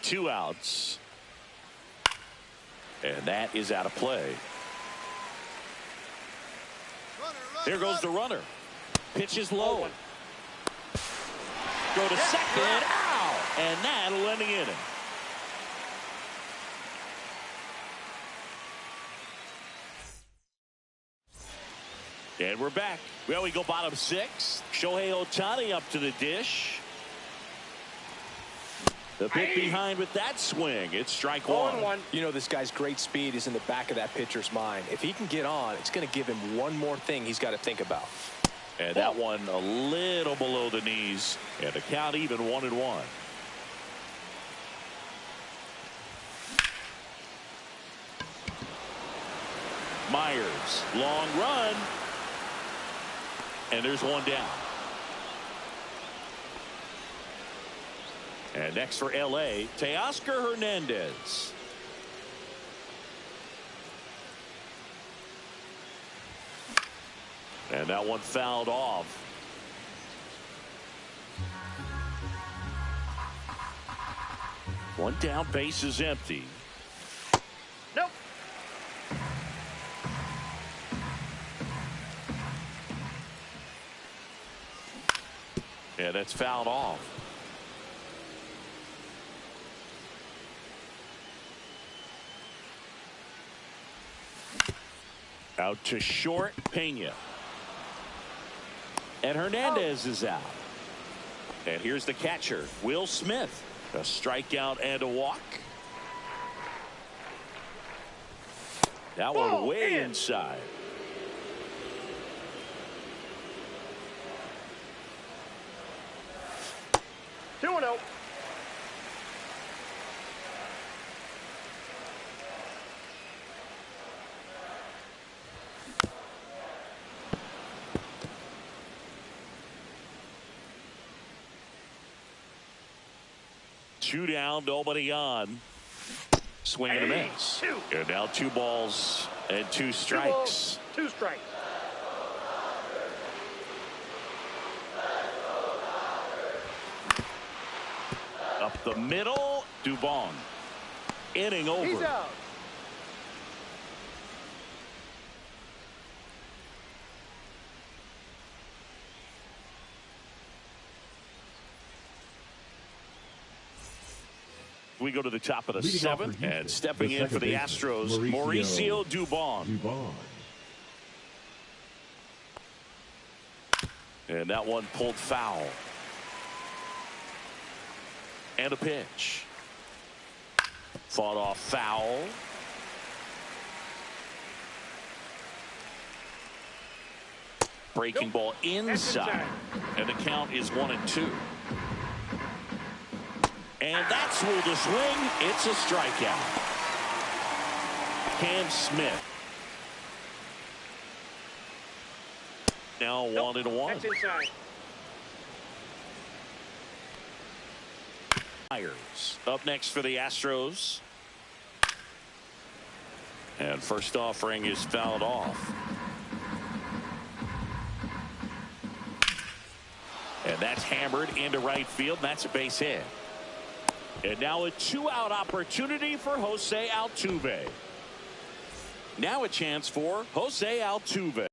A: 2 outs. And that is out of play. Here goes the runner. Pitch is low. Go to second. Out. And that'll end the inning. And we're back. Well, we go bottom 6. Shohei Ohtani up to the dish. The pick behind with that swing. It's strike one.
B: You know, this guy's great speed is in the back of that pitcher's mind. If he can get on, it's going to give him one more thing he's got to think about.
A: And that one a little below the knees. And the count even 1-1. Myers, long run. And there's one down. And next for L.A., Teoscar Hernandez. And that one fouled off. One down, base is empty.
D: Nope.
A: And that's fouled off. Out to short, Pena. And Hernandez is out. And here's the catcher, Will Smith. A strikeout and a walk. That one way inside.
D: Two and oh.
A: Two down, nobody on. Swing and a miss. And now 2 balls and 2 strikes.
D: 2 strikes.
A: Up the middle, Dubon. Inning over.
D: He's out.
A: We go to the top of the
C: Leading
A: 7th, and stepping in for the Astros, Mauricio Dubon. And that one pulled foul. And a pitch. Fought off foul. Breaking ball inside. And the count is 1-2. And that's ruled a swing. It's a strikeout. Cam Smith. Now 1-1.
D: That's inside.
A: Myers up next for the Astros. And first offering is fouled off. And that's hammered into right field. And that's a base hit. And now a 2-out opportunity for Jose Altuve. Now a chance for Jose Altuve.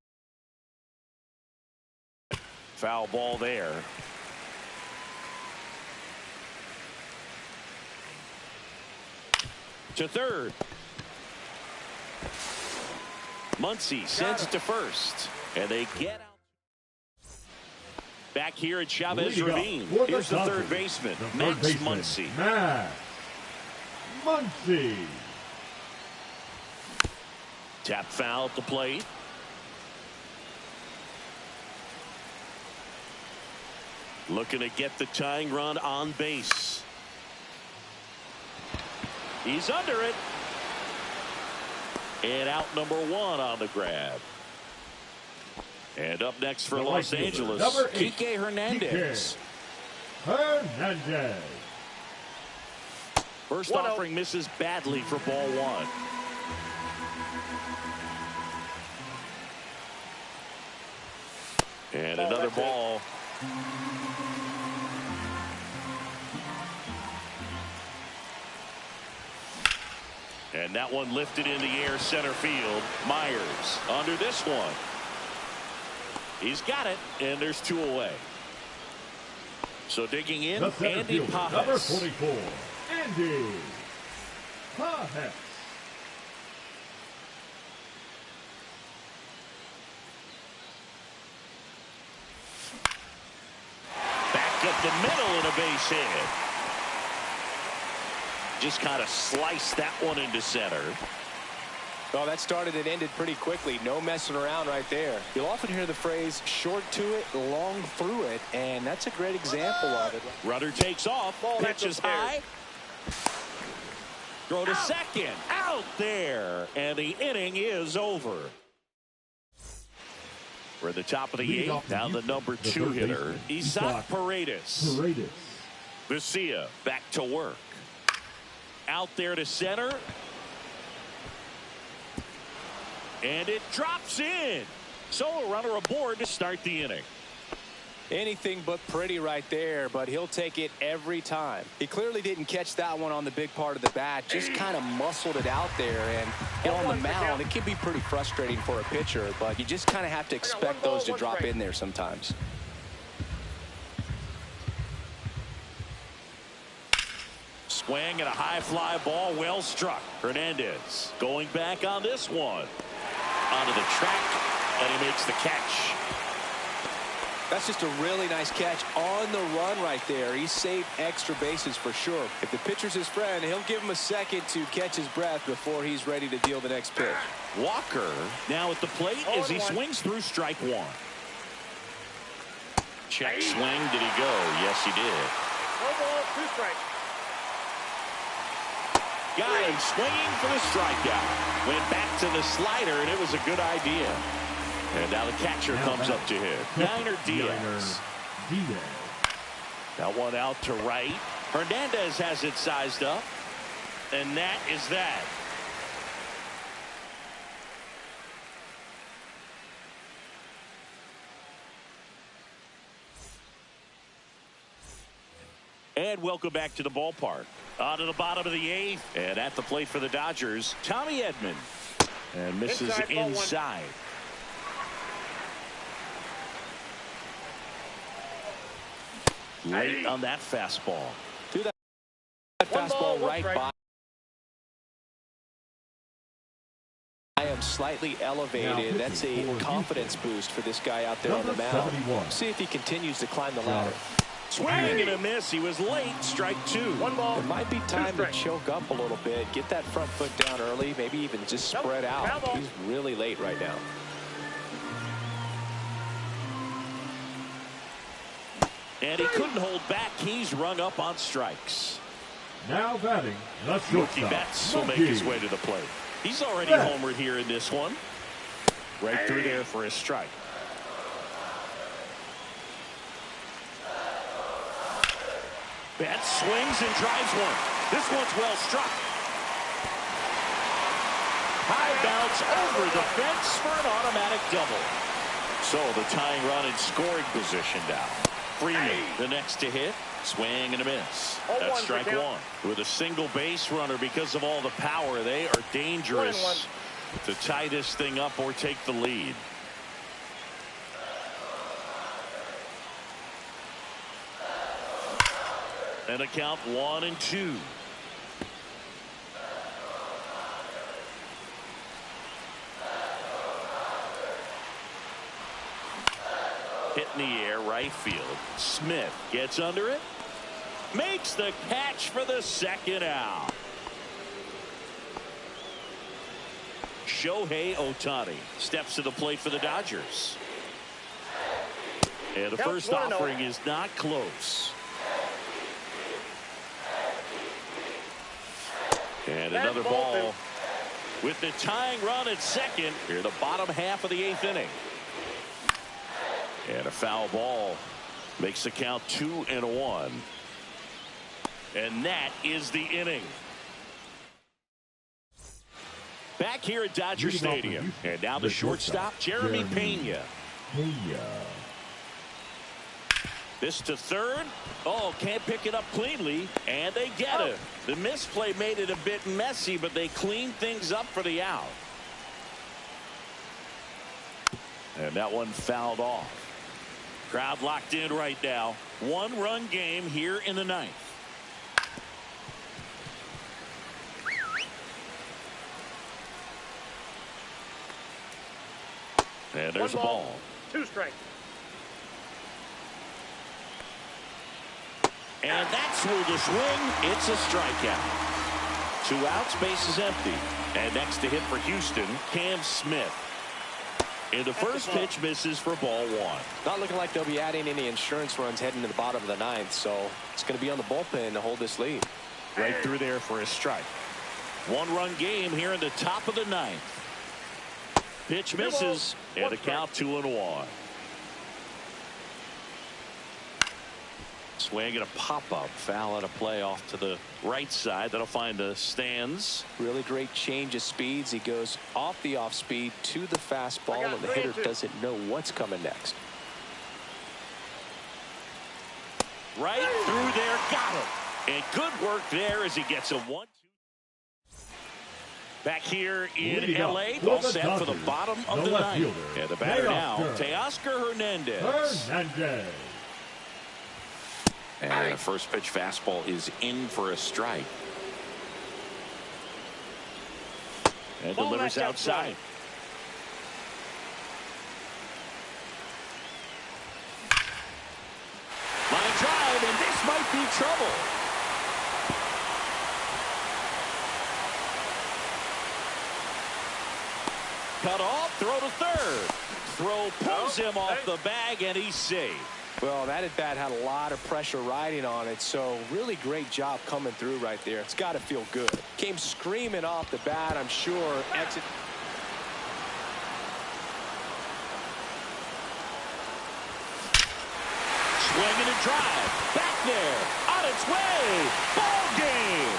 A: Foul ball there. To third. Muncy sends it to first. And they get out. Back here at Chavez Ravine. Here's the third baseman, Max Muncy.
C: Max Muncy.
A: Tap foul at the plate. Looking to get the tying run on base. He's under it. And out number 1 on the grab. And up next for Los Angeles, Kike Hernandez.
C: Hernandez.
A: First offering misses badly for ball 1. And another ball. And that one lifted in the air center field. Myers under this one. He's got it, and there's 2 away. So digging in,
C: The center
A: Andy
C: fielder, number
A: Pages.
C: 44, Andy Pages.
A: Back up the middle and a base hit. Just kind of sliced that one into center.
B: Well, that started and ended pretty quickly. No messing around right there. You'll often hear the phrase short to it, long through it, and that's a great example of it.
A: Runner takes off.
D: Ball
A: Pitch is high. Throw to second. Out there. And the inning is over. We're at the top of the
C: Lead
A: eighth.
C: off
A: Now the
C: Houston,
A: number
C: the
A: 2
C: third
A: hitter,
C: baseman,
A: Isaac Paredes.
C: Paredes.
A: Vesia back to work. Out there to center. And it drops in. So a runner aboard to start the inning.
B: Anything but pretty right there, but he'll take it every time. He clearly didn't catch that one on the big part of the bat, just kind of muscled it out there. And on the mound, it can be pretty frustrating for a pitcher, but you just kind of have to expect those to drop in there sometimes.
A: Swing and a high fly ball, well struck. Hernandez going back on this one. Onto the track, and he makes the catch.
B: That's just a really nice catch on the run right there. He saved extra bases for sure. If the pitcher's his friend, he'll give him a second to catch his breath before he's ready to deal the next pitch.
A: Walker now at the plate as he swings through strike one. Check swing. Did he go? Yes, he did.
D: No ball, 2 strikes.
A: Got him swinging for the strikeout. Went back to the slider, and it was a good idea. And now the catcher comes up to hit. Niner Diaz. That one out to right. Hernandez has it sized up. And that is that. And welcome back to the ballpark. On to the bottom of the eighth. And at the plate for the Dodgers, Tommy Edman. And misses inside. Late on that fastball.
B: Threw that fastball right by. I am slightly elevated. That's a confidence boost for this guy out there on the mound. See if he continues to climb the ladder.
A: Swing and a miss. He was late. Strike 2.
D: 1 ball.
B: It might be time to choke up a little bit. Get that front foot down early. Maybe even just spread out. He's really late right now.
A: And he couldn't hold back. He's rung up on strikes.
C: Now batting, the
A: Mookie
C: shortstop,
A: Betts will make his way to the plate. He's already homered here in this one. Right through there for his strike. Betts swings and drives one. This one's well struck. High bounce over the fence for an automatic double. So the tying run in scoring position now. Freeman, the next to hit. Swing and a miss. That's strike 1. With a single base runner, because of all the power, they are dangerous to tie this thing up or take the lead. And a count 1-2. Hit in the air, right field. Smith gets under it. Makes the catch for the second out. Shohei Ohtani steps to the plate for the Dodgers. And the first offering is not close. And another ball with the tying run at second here, the bottom half of the 8th inning. And a foul ball makes the count 2-1. And that is the inning. Back here at Dodger Stadium. And now the shortstop, Jeremy Pena. This to third. Oh, can't pick it up cleanly. And they get it. The misplay made it a bit messy, but they cleaned things up for the out. And that one fouled off. Crowd locked in right now. 1-run game here in the ninth. And there's a ball.
D: 2 strikes.
A: And that's through the swing. It's a strikeout. 2 outs, base is empty. And next to hit for Houston, Cam Smith. And the first pitch misses for ball 1.
B: Not looking like they'll be adding any insurance runs heading to the bottom of the ninth, so it's going to be on the bullpen to hold this lead.
A: Right through there for a strike. 1-run game here in the top of the ninth. Pitch misses, and the count 2-1. Swing and a pop-up, foul out of play off to the right side. That'll find the stands.
B: Really great change of speeds. He goes off the off speed to the fastball, and the hitter doesn't know what's coming next.
A: Right through there, got him. And good work there as he gets a 1-2. Back here in L.A., all set for the bottom of the ninth. And the batter now, Teoscar Hernandez. And the first pitch fastball is in for a strike. And delivers outside. Line drive, and this might be trouble. Cut off, throw to third. Throw pulls him off the bag, and he's safe.
B: Well, that at bat had a lot of pressure riding on it, so really great job coming through right there. It's got to feel good. Came screaming off the bat, I'm sure. Exit.
A: Swing and a drive. Back there. On its way. Ball game.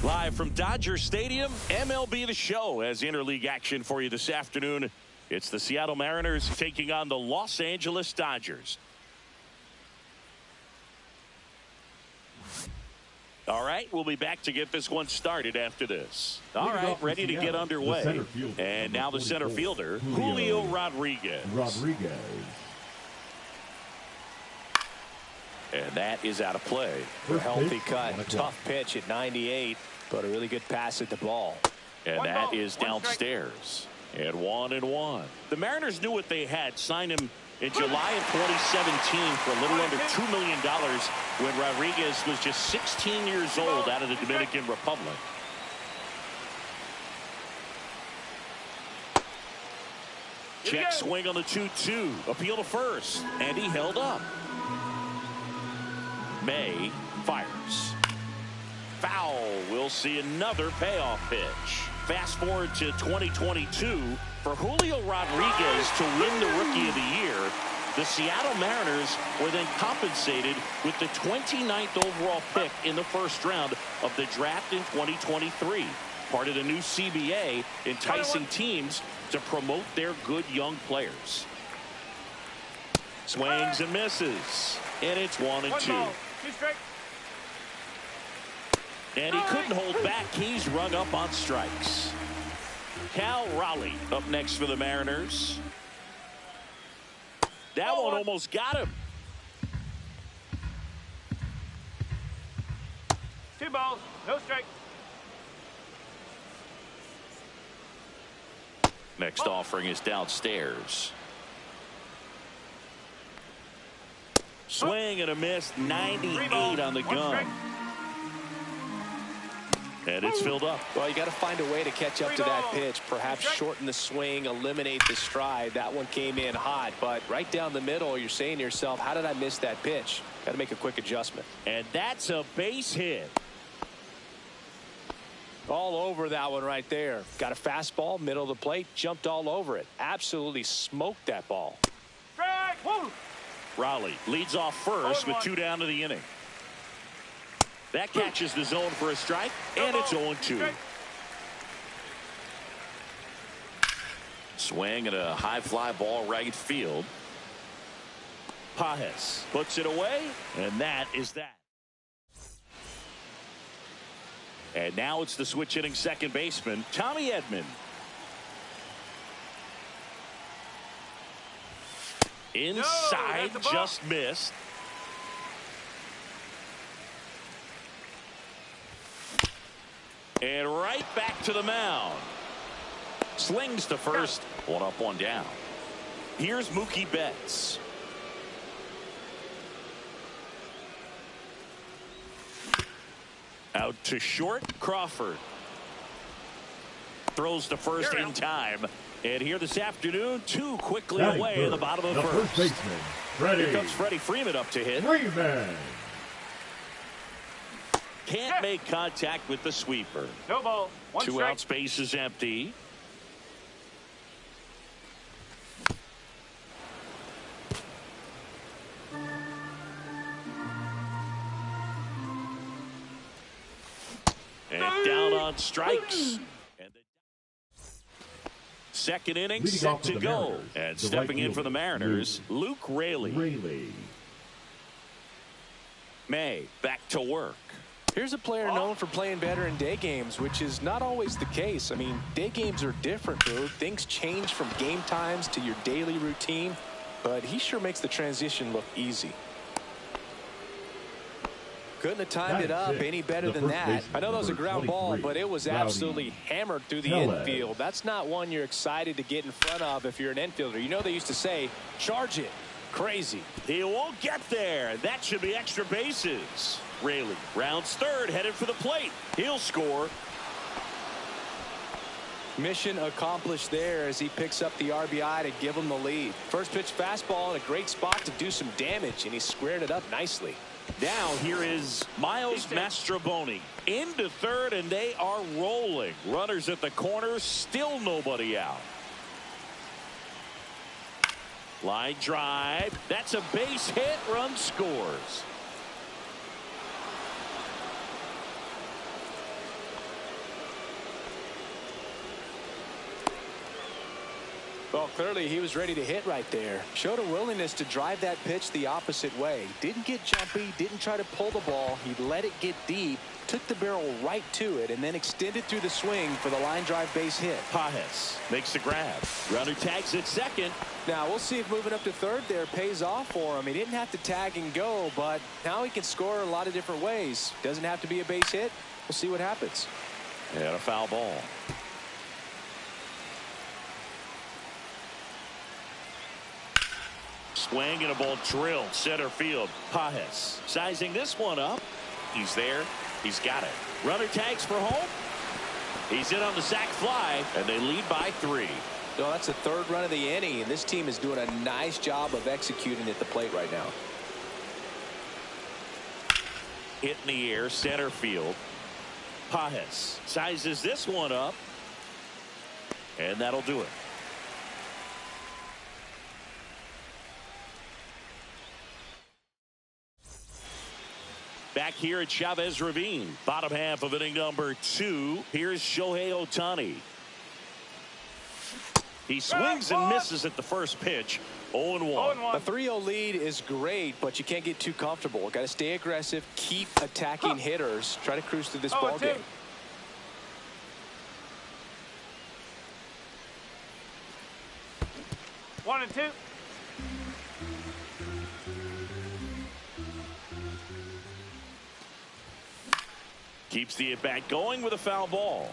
A: Live from Dodger Stadium, MLB The Show has interleague action for you this afternoon. It's the Seattle Mariners taking on the Los Angeles Dodgers. All right, we'll be back to get this one started after this. All right, ready to get underway. And now the center fielder, Julio Rodriguez. And that is out of play.
B: A healthy cut. Tough pitch at 98, but a really good pass at the ball.
A: And that is downstairs. And 1-1. The Mariners knew what they had. Signed him in July of 2017 for a little under $2 million when Rodriguez was just 16 years old out of the Dominican Republic. Check swing on the 2-2. Appeal to first. And he held up. May fires. Foul. We'll see another payoff pitch. Fast forward to 2022. For Julio Rodriguez to win the Rookie of the Year, the Seattle Mariners were then compensated with the 29th overall pick in the first round of the draft in 2023. Part of the new CBA, enticing teams to promote their good young players. Swings and misses. And it's 1-2. And he couldn't hold back. He's rung up on strikes. Cal Raleigh up next for the Mariners. That one almost got him.
D: 2 balls, no strike.
A: Next offering is downstairs. Swing and a miss. 98 on the gun. And it's filled up.
B: Well, you got to find a way to catch up to that pitch. Perhaps shorten the swing, eliminate the stride. That one came in hot, but right down the middle, you're saying to yourself, how did I miss that pitch? Got to make a quick adjustment.
A: And that's a base hit.
B: All over that one right there. Got a fastball, middle of the plate, jumped all over it. Absolutely smoked that ball.
D: Strike! Woo!
A: Raleigh leads off first with 2 down to the inning. That catches the zone for a strike, and it's 0-2. Swing and a high fly ball right field. Pages puts it away, and that is that. And now it's the switch hitting second baseman, Tommy Edman. Inside, just missed. And right back to the mound. Slings to first. 1 up, 1 down. Here's Mookie Betts. Out to short, Crawford. Throws to first in time. And here this afternoon, 2 quickly away in the bottom of the first.
C: Baseman, Freddie.
A: Here comes Freddie Freeman up to hit.
C: Freeman.
A: Can't make contact with the sweeper.
D: No ball. 1
A: 2
D: strike.
A: out, space is empty. And down on strikes. And the second inning
C: Leading
A: set
C: off for
A: to
C: the
A: go.
C: Mariners,
A: And
C: the
A: stepping
C: right
A: in for the
C: fielder,
A: Mariners, Luke Raley. May back to work.
B: Here's a player known for playing better in day games, which is not always the case. I mean, day games are different, Boog. Things change from game times to your daily routine, but he sure makes the transition look easy. Couldn't have timed it up any better than that. I know that was a ground ball, but it was absolutely hammered through the infield. That's not one you're excited to get in front of if you're an infielder. You know they used to say, charge it. Crazy.
A: He won't get there. That should be extra bases. Raley rounds third, headed for the plate. He'll score.
B: Mission accomplished there as he picks up the RBI to give him the lead. First pitch fastball in a great spot to do some damage, and he squared it up nicely.
A: Now here is Miles Mastrobuoni into third, and they are rolling. Runners at the corner, still nobody out. Line drive. That's a base hit. Run scores.
B: Well, clearly he was ready to hit right there. Showed a willingness to drive that pitch the opposite way. Didn't get jumpy, didn't try to pull the ball. He let it get deep, took the barrel right to it, and then extended through the swing for the line drive base hit.
A: Pages makes the grab. Runner tags at second.
B: Now we'll see if moving up to third there pays off for him. He didn't have to tag and go, but now he can score a lot of different ways. Doesn't have to be a base hit. We'll see what happens.
A: And a foul ball. Swing and a ball drilled center field. Pages sizing this one up. He's there. He's got it. Runner tags for home. He's in on the sac fly, and they lead by 3.
B: No, that's the third run of the inning, and this team is doing a nice job of executing at the plate right now.
A: Hit in the air, center field. Pages sizes this one up, and that'll do it. Back here at Chavez Ravine, bottom half of inning number 2. Here's Shohei Ohtani. He swings and misses at the first pitch. 0-1.
B: A 3-0 lead is great, but you can't get too comfortable. Got to stay aggressive, keep attacking hitters, try to cruise through this ball game.
D: One and two.
A: Keeps the at-bat going with a foul ball.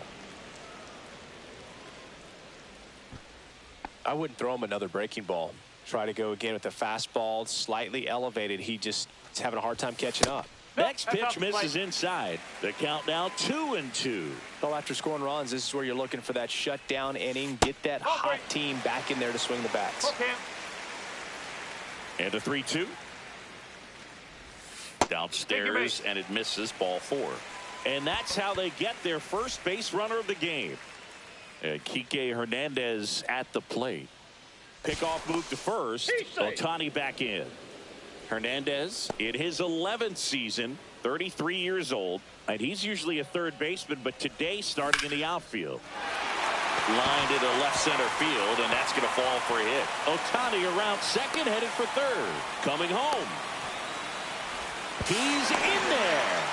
B: I wouldn't throw him another breaking ball. Try to go again with the fastball, slightly elevated. He just is having a hard time catching up.
A: Next pitch misses inside. The count now 2-2.
B: Well, after scoring runs, this is where you're looking for that shutdown inning. Get that hot team back in there to swing the bats.
A: And a 3-2. Downstairs, and it misses, ball 4. And that's how they get their first base runner of the game. Kike Hernandez at the plate. Pickoff move to first. Ohtani back in. Hernandez in his 11th season, 33 years old, and he's usually a third baseman, but today starting in the outfield. Lined into left center field, and that's going to fall for a hit. Ohtani around second, headed for third. Coming home. He's in there.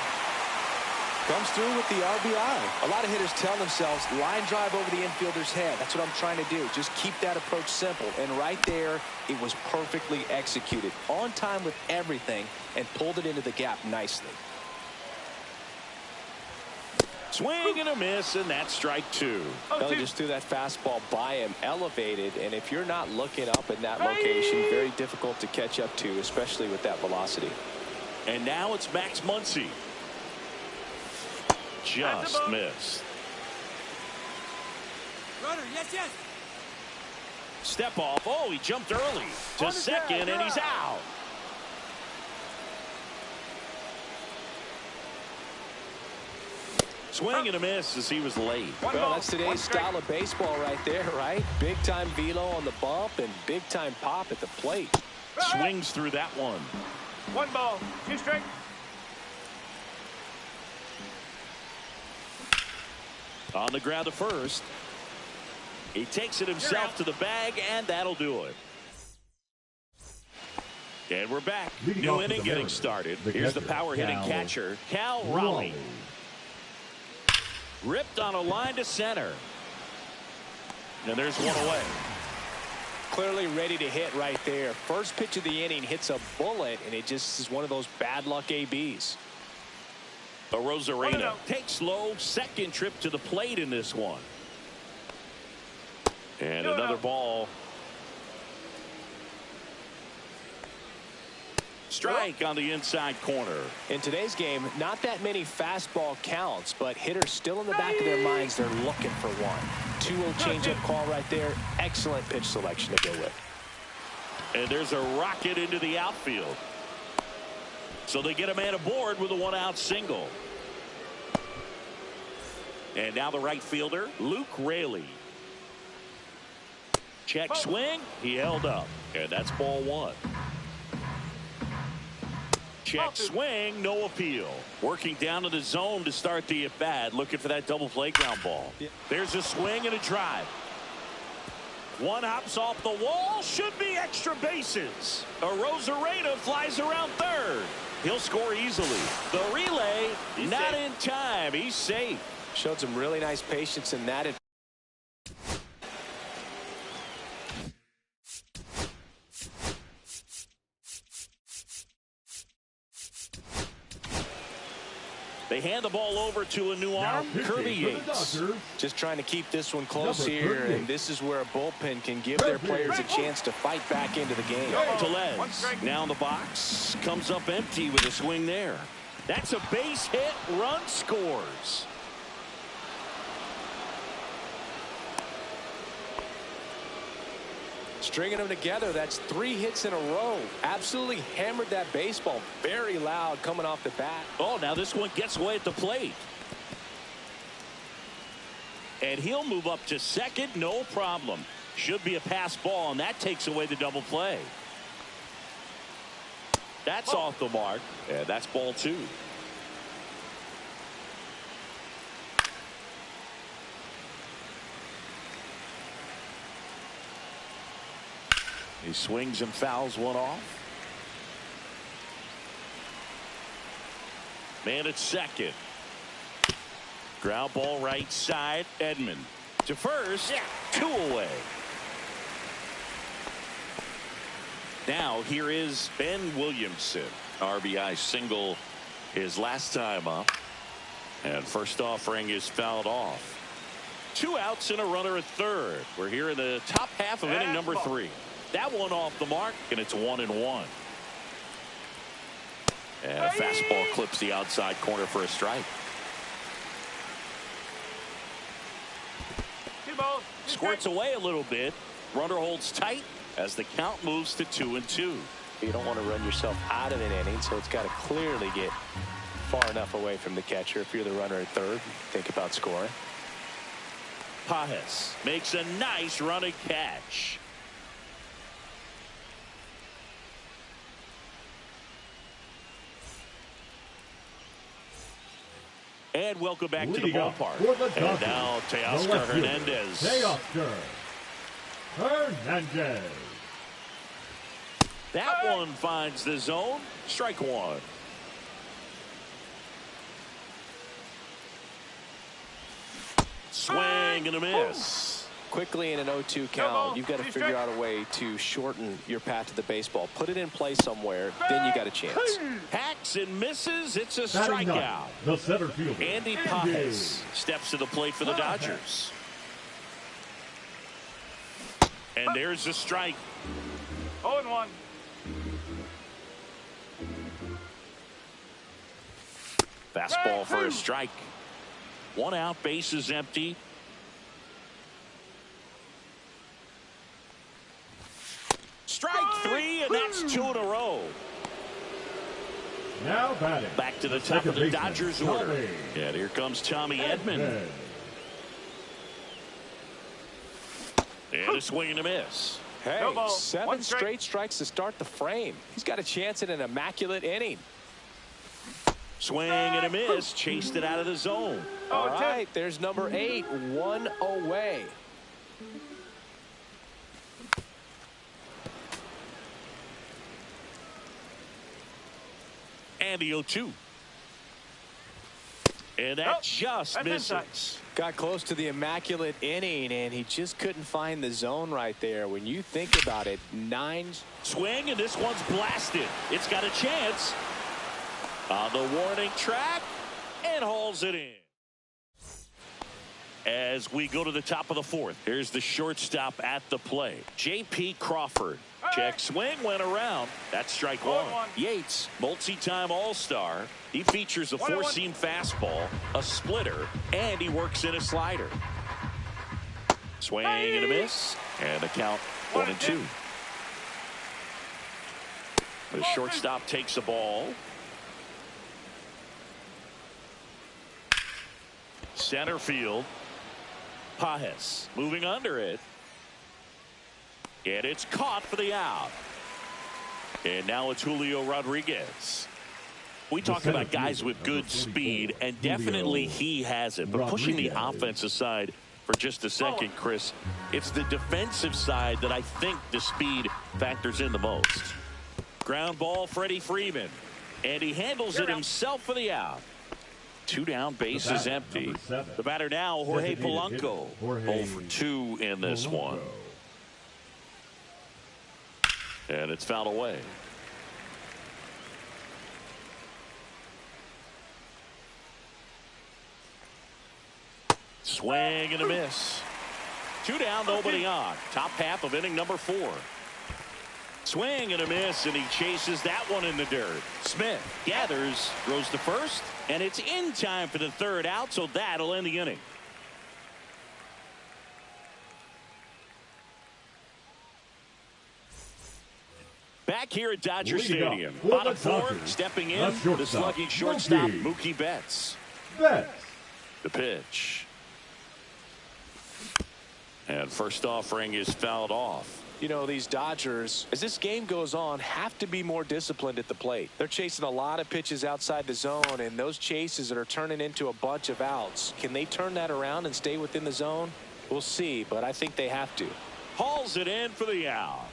B: Comes through with the RBI. A lot of hitters tell themselves, line drive over the infielder's head. That's what I'm trying to do. Just keep that approach simple. And right there, it was perfectly executed. On time with everything, and pulled it into the gap nicely.
A: Swing and a miss, and that's strike 2.
B: They just threw that fastball by him, elevated, and if you're not looking up in that location, very difficult to catch up to, especially with that velocity.
A: And now it's Max Muncy. Just missed.
E: Runner, yes.
A: Step off. Oh, he jumped early to second, and he's out. Swing and a miss as he was late.
B: Well, that's today's style of baseball right there, right? Big time velo on the bump and big time pop at the plate.
A: Swings through that one.
D: 1 ball, 2 strikes.
A: On the ground to first. He takes it himself to the bag, and that'll do it. And we're back. New inning getting started. Here's the power hitting catcher, Cal Raleigh. Ripped on a line to center. And there's one away.
B: Clearly ready to hit right there. First pitch of the inning hits a bullet, and it just is one of those bad luck ABs.
A: Arozarena takes low, second trip to the plate in this one. And another ball. Strike on the inside corner.
B: In today's game, not that many fastball counts, but hitters still in the back of their minds, they're looking for one. 2-0 changeup call right there. Excellent pitch selection to go with.
A: And there's a rocket into the outfield. So they get a man aboard with a 1-out single. And now the right fielder, Luke Raley. Check swing. He held up. And that's ball 1. Check swing. No appeal. Working down to the zone to start the at-bat. Looking for that double play ground ball. There's a swing and a drive. One hops off the wall. Should be extra bases. Arozarena flies around third. He'll score easily. The relay, not in time. He's safe.
B: Showed some really nice patience in that.
A: They hand the ball over to a new arm, Kirby Yates.
B: Just trying to keep this one close here, and this is where a bullpen can give their players a chance to fight back into the game.
A: Tellez now in the box, comes up empty with a swing there. That's a base hit, run scores.
B: Stringing them together, that's 3 hits in a row. Absolutely hammered that baseball. Very loud coming off the bat.
A: Oh, now this one gets away at the plate. And he'll move up to second, no problem. Should be a pass ball, and that takes away the double play. That's off the mark. Yeah, that's ball 2. He swings and fouls one off. Man at second. Ground ball right side. Edman to first. 2 away. Now here is Ben Williamson. RBI single his last time up. And first offering is fouled off. 2 outs and a runner at third. We're here in the top half of inning number 3. That one off the mark, and it's 1-1. And a fastball clips the outside corner for a strike.
D: 2 balls.
A: Squirts away a little bit. Runner holds tight as the count moves to 2-2.
B: You don't want to run yourself out of an inning, so it's got to clearly get far enough away from the catcher. If you're the runner at third, think about scoring.
A: Pages makes a nice running catch. And welcome back to the ballpark. And now Teoscar Hernandez.
C: Teoscar Hernandez.
A: That one finds the zone. Strike 1. Swing and a miss.
B: Quickly in an 0-2 count, you've got to figure out a way to shorten your path to the baseball. Put it in play somewhere, then you got a chance.
A: Hacks and misses. It's a strikeout.
C: The center fielder,
A: Andy Pages steps to the plate for the Dodgers. And there's a strike.
D: 0-1.
A: Fastball for a strike. 1 out, base is empty. Strike 3, and that's 2 in a row.
C: Now batting.
A: Back to the top of the Dodgers order. And here comes Tommy Edman. And a swing and a miss.
B: Hey, 7 straight strikes to start the frame. He's got a chance at an immaculate inning.
A: Swing and a miss. Chased it out of the zone.
B: All right, there's number 8. 1 away.
A: And the 0-2. And that just misses.
B: Got close to the immaculate inning, and he just couldn't find the zone right there. When you think about it, 9.
A: Swing, and this one's blasted. It's got a chance. On the warning track, and hauls it in. As we go to the top of the 4th, here's the shortstop at the plate. J.P. Crawford. Check swing, went around. That's strike 1. Yates, multi-time All-Star. He features a 4-seam fastball, a splitter, and he works in a slider. Swing and a miss, and the count 1-2. The shortstop takes the ball. Center field. Pages moving under it. And it's caught for the out. And now it's Julio Rodriguez. We talk about guys with good speed, and definitely he has it. But pushing the offense aside for just a second, Chris. It's the defensive side that I think the speed factors in the most. Ground ball, Freddie Freeman. And he handles it himself for the out. 2 down, base is empty. The batter now, Jorge Polanco. 0 for 2 in this one. And it's fouled away. Swing and a miss. 2 down, nobody on. Top half of inning number 4. Swing and a miss, and he chases that one in the dirt. Smith gathers, throws to first, and it's in time for the 3rd out, so that'll end the inning. Back here at Dodger Stadium. Bottom 4, stepping in, the slugging shortstop, Mookie Betts. The pitch. And first offering is fouled off.
B: You know, these Dodgers, as this game goes on, have to be more disciplined at the plate. They're chasing a lot of pitches outside the zone, and those chases that are turning into a bunch of outs. Can they turn that around and stay within the zone? We'll see, but I think they have to.
A: Hauls it in for the out.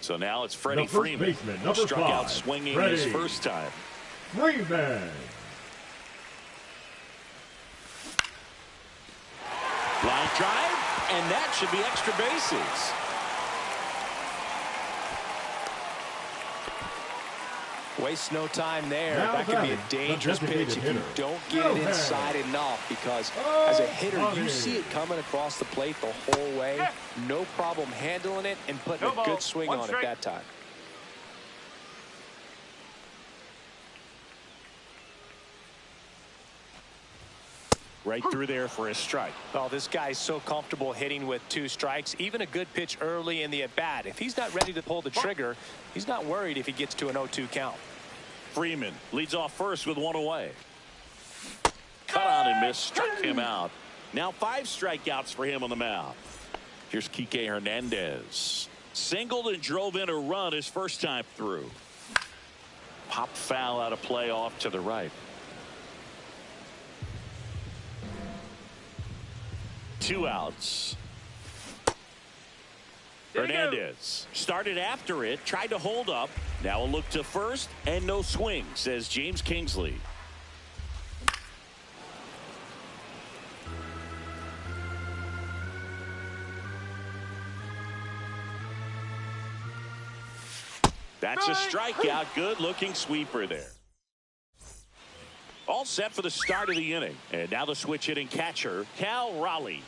A: So now it's Freddie Freeman. Struck out swinging his first time.
C: Freeman.
A: Line drive, and that should be extra bases.
B: Waste no time there. That could be a dangerous pitch if you don't get it inside enough, because as a hitter, you see it coming across the plate the whole way. No problem handling it and putting a good swing on it that time.
A: Right through there for a strike.
B: Oh, this guy's so comfortable hitting with 2 strikes. Even a good pitch early in the at-bat. If he's not ready to pull the trigger, he's not worried if he gets to an 0-2 count.
A: Freeman leads off first with 1 away. Cut on and miss, struck him out. Now 5 strikeouts for him on the mound. Here's Kike Hernandez. Singled and drove in a run his first time through. Pop foul out of play off to the right. 2 outs. Hernandez started after it, tried to hold up. Now a look to first, and no swing, says James Kingsley. That's a strikeout. Good looking sweeper there. All set for the start of the inning. And now the switch hitting catcher, Cal Raleigh.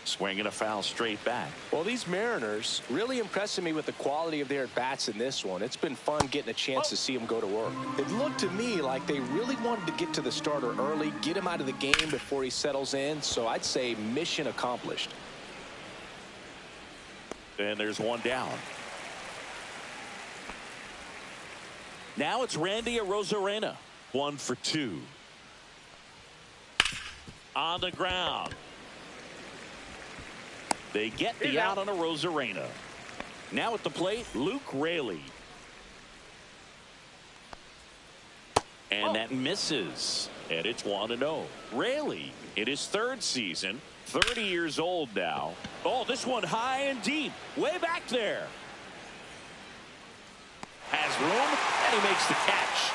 A: Swinging a foul straight back.
B: Well, these Mariners really impressing me with the quality of their at-bats in this one. It's been fun getting a chance to see them go to work. It looked to me like they really wanted to get to the starter early, get him out of the game before he settles in. So I'd say mission accomplished.
A: And there's 1 down. Now it's Randy Arozarena. 1 for 2. On the ground. They get the out on Arozarena. Now at the plate, Luke Raley. And that misses. And it's 1-0. Raley in his 3rd season, 30 years old now. Oh, this one high and deep, way back there. Has room, and he makes the catch.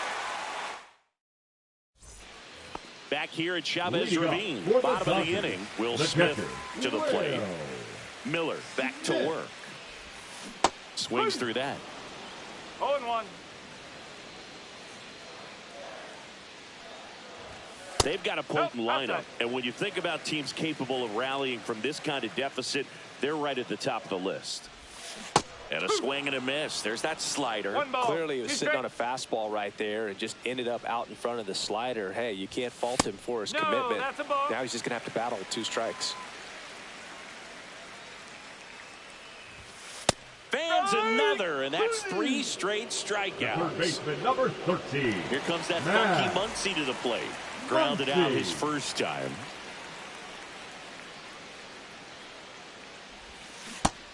A: Back here at Chavez Ravine, bottom of the inning, Will Smith to the plate. Miller back to work. Swings through that.
D: 0-1.
A: They've got a potent lineup, and when you think about teams capable of rallying from this kind of deficit, they're right at the top of the list. And a swing and a miss. There's that slider.
B: Clearly he was sitting on a fastball right there and just ended up out in front of the slider. Hey, you can't fault him for his commitment. Now he's just going to have to battle with 2 strikes.
A: Fans another, and that's 3 straight strikeouts.
C: Third baseman number 13.
A: Here comes that funky Muncy to the plate. Grounded out his first time.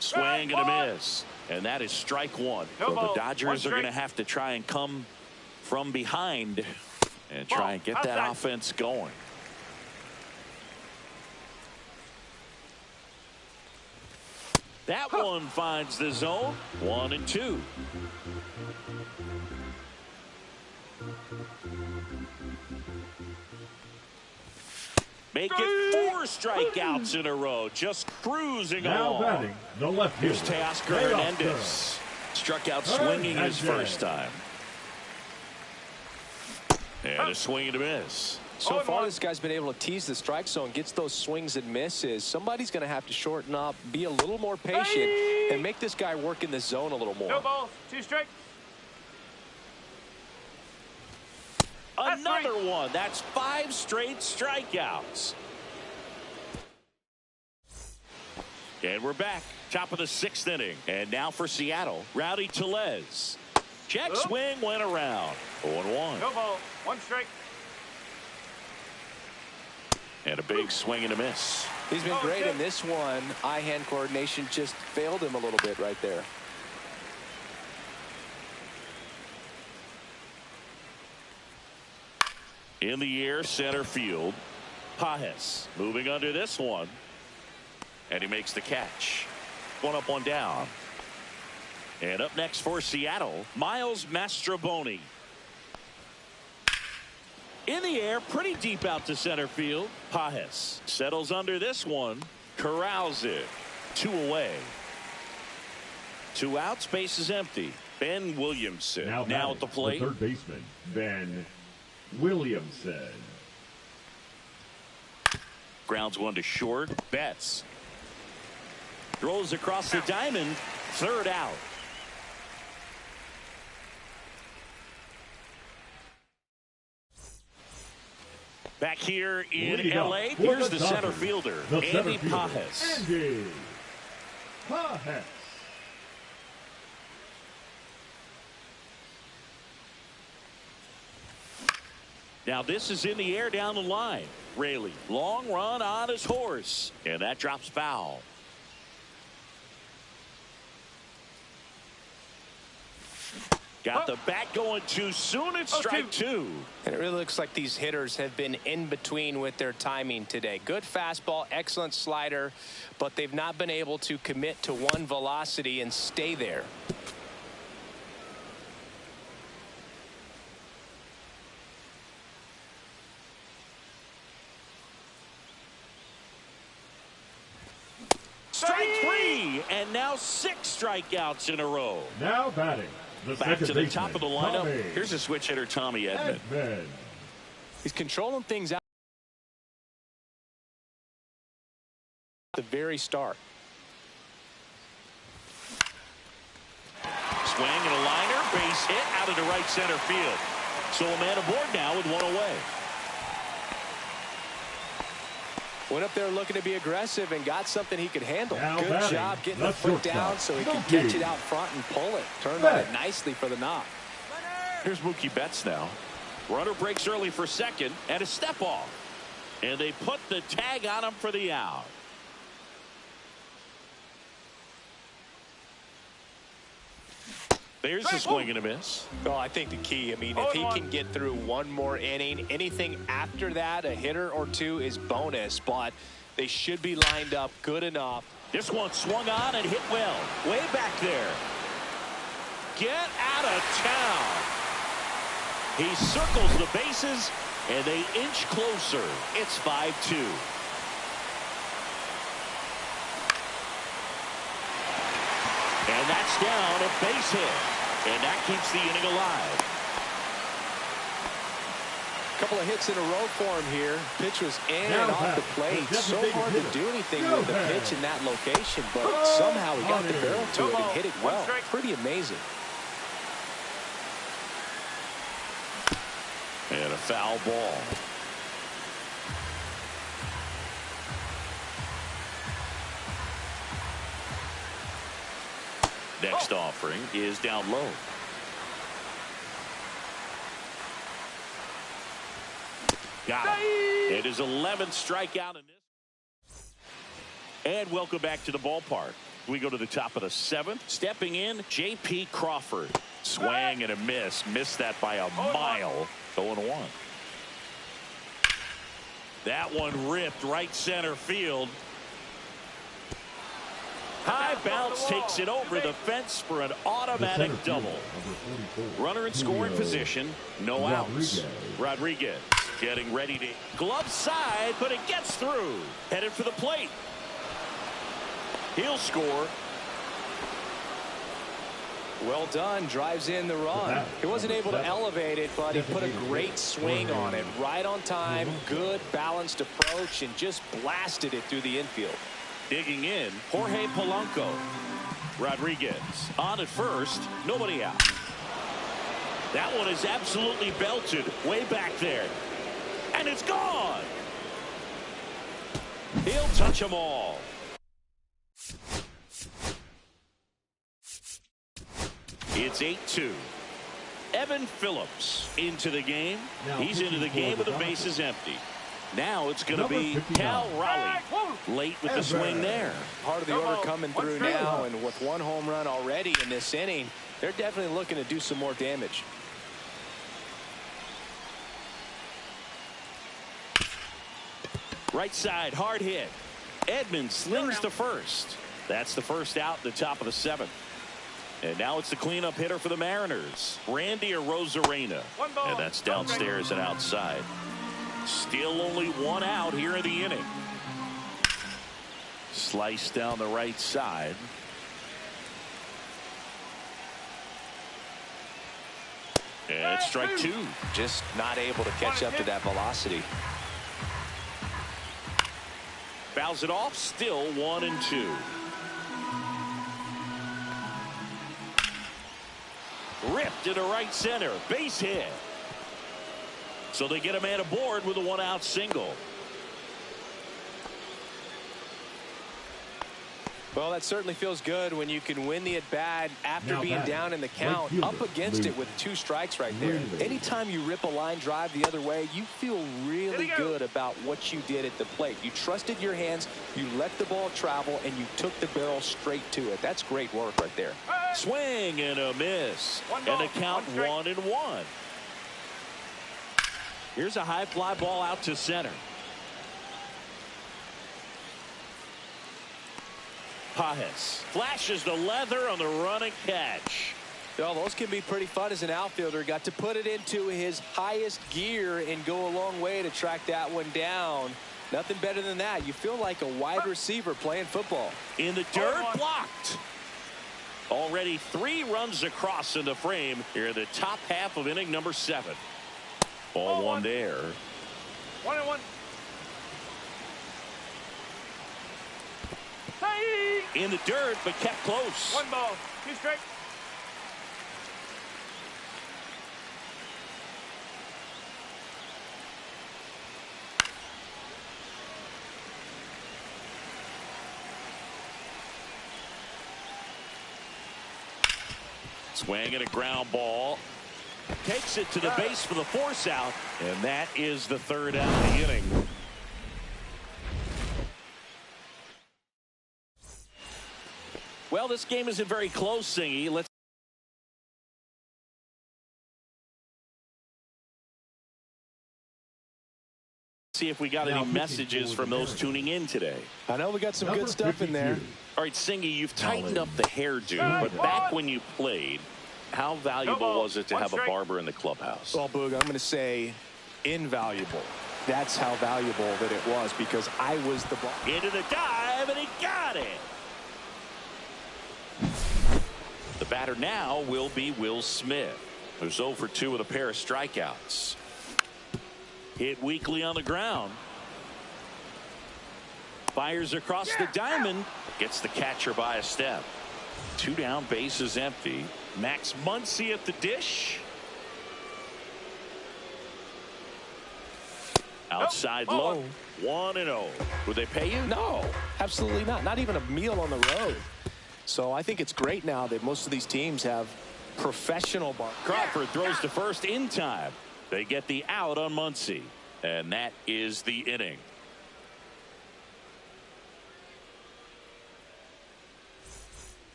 A: Swing and a miss. And that is strike 1. So the Dodgers are going to have to try and come from behind and try and get that offense going. That one finds the zone. 1-2. Make it 4 strikeouts in a row. Just cruising
C: Now
A: along.
C: batting, the left
A: Here's
C: fielder,
A: Teoscar Hernandez. Struck out swinging his first time. And a swing and a miss.
B: So far, this guy's been able to tease the strike zone, gets those swings and misses. Somebody's going to have to shorten up, be a little more patient, and make this guy work in the zone a little more.
D: No balls, 2 strikes.
A: Another one. That's 5 straight strikeouts. And we're back. Top of the 6th inning. And now for Seattle, Rowdy Tellez. Check swing went around. 0-1.
D: No ball, 1 strike.
A: And a big swing and a miss.
B: He's been great in this one. Eye-hand coordination just failed him a little bit right there.
A: In the air, center field. Pages moving under this one. And he makes the catch. 1 up, 1 down. And up next for Seattle, Miles Mastrobuoni. In the air, pretty deep out to center field. Pages settles under this one. Corrals it. 2 away. 2 out, space is empty. Ben Williamson now at the plate.
C: The third baseman, Ben Williamson.
A: Grounds 1 to short. Betts throws across the diamond. 3rd out. Back here in L.A., here's the center fielder, Andy Pages.
C: Andy Pages.
A: Now this is in the air down the line. Raley, long run on his horse, and that drops foul. Got the bat going too soon. It's strike 2.
B: And it really looks like these hitters have been in between with their timing today. Good fastball, excellent slider, but they've not been able to commit to one velocity and stay there.
A: Strike 3, and now 6 strikeouts in a row.
C: Now batting.
A: Back to the top of the lineup. Here's a switch hitter, Tommy Edman.
B: He's controlling things out at the very start.
A: Swing and a liner, base hit out into right center field. So a man aboard now with 1 away.
B: Went up there looking to be aggressive and got something he could handle.
C: Now
B: Good
C: batting,
B: job getting the foot down so he could catch it out front and pull it. Turned on it nicely for the knock.
A: Here's Mookie Betts now. Runner breaks early for second and a step off. And they put the tag on him for the out. There's a swing and a miss.
B: Well, I think the key, I mean, if he can get through one more inning, anything after that, a hitter or 2 is bonus, but they should be lined up good enough.
A: This one swung on and hit well. Way back there. Get out of town. He circles the bases, and they inch closer. It's 5-2. And that's down, a base hit. And that keeps the inning alive.
B: A couple of hits in a row for him here. Pitch was in and off the plate. So hard to do anything with the pitch in that location, but somehow he got the barrel to it and hit it well. Pretty amazing.
A: And a foul ball. Next offering is down low. Got it. It is 11th strikeout in this. And welcome back to the ballpark. We go to the top of the 7th. Stepping in, J.P. Crawford. Swang and a miss. Missed that by a mile. 0-1. That one ripped right center field. High bounce takes it over the fence for an automatic double. Runner in scoring position. No outs. Rodriguez getting ready to glove side, but it gets through. Headed for the plate. He'll score.
B: Well done. Drives in the run. He wasn't able to elevate it, but he put a great swing on it. Right on time. Good balanced approach and just blasted it through the infield.
A: Digging in, Jorge Polanco. Rodriguez on at first. Nobody out. That one is absolutely belted way back there. And it's gone. He'll touch them all. It's 8-2. Evan Phillips into the game. He's into the game with the bases empty. Now it's going to be Cal Raleigh late with the swing there.
B: Part of the order coming through now, and with one home run already in this inning, they're definitely looking to do some more damage.
A: Right side, hard hit. Edmonds slings to first. That's the first out in the top of the 7th. And now it's the cleanup hitter for the Mariners, Randy Arozarena. And that's downstairs and outside. Still only one out here in the inning. Slice down the right side. And it's strike 2.
B: Just not able to catch up to that velocity.
A: Fouls it off. Still 1-2. Ripped into right center. Base hit. So they get a man aboard with a 1-out single.
B: Well, that certainly feels good when you can win the at-bat after being down in the count, up against it with 2 strikes right there. Anytime you rip a line drive the other way, you feel really good about what you did at the plate. You trusted your hands, you let the ball travel, and you took the barrel straight to it. That's great work right there.
A: Swing and a miss. And the count 1-1. Here's a high fly ball out to center. Pages flashes the leather on the running catch.
B: Well, those can be pretty fun as an outfielder. Got to put it into his highest gear and go a long way to track that one down. Nothing better than that. You feel like a wide receiver playing football.
A: In the dirt, blocked. Already 3 runs across in the frame here in the top half of inning number 7. Ball 1 there.
D: 1-1.
A: In the dirt, but kept close.
D: 1 ball, 2 strikes.
A: Swing and a ground ball. Takes it to the base for the force out, and that is the 3rd out of the inning. Well, this game isn't very close, Singy. Let's see if we got any messages from those tuning in today.
B: I know we got some good stuff in there.
A: All right, Singy, you've tightened up the hairdo, but back when you played, how valuable was it to have a barber in the clubhouse?
B: Well, Boog, I'm going to say invaluable. That's how valuable that it was, because I was the ball.
A: Into the dive, and he got it. The batter now will be Will Smith, who's 0 for 2 with a pair of strikeouts. Hit weakly on the ground. Fires across the diamond. Gets the catcher by a step. 2 down, bases empty. Max Muncy at the dish. Outside low. 1-0. Would they pay you?
B: No, absolutely not. Not even a meal on the road. So I think it's great now that most of these teams have professional bar.
A: Crawford throws to first in time. They get the out on Muncy. And that is the inning.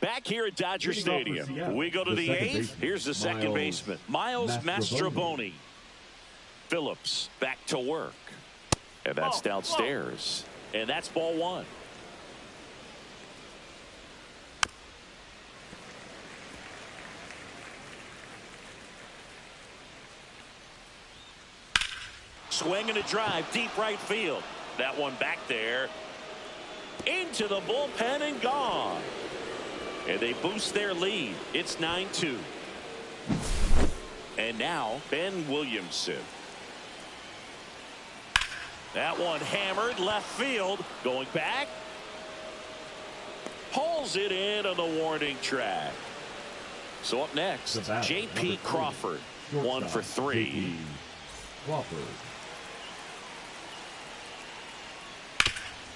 A: Back here at Dodger Stadium, we go to the 8th. Here's the second baseman, Miles Mastrobuoni. Phillips back to work. And that's downstairs. And that's ball 1. Swing and a drive, deep right field. That one back there. Into the bullpen and gone. And they boost their lead. It's 9-2. And now Ben Williamson. That one hammered left field. Going back. Pulls it in on the warning track. So up next, J.P. Crawford. 1 for 3.
C: Crawford.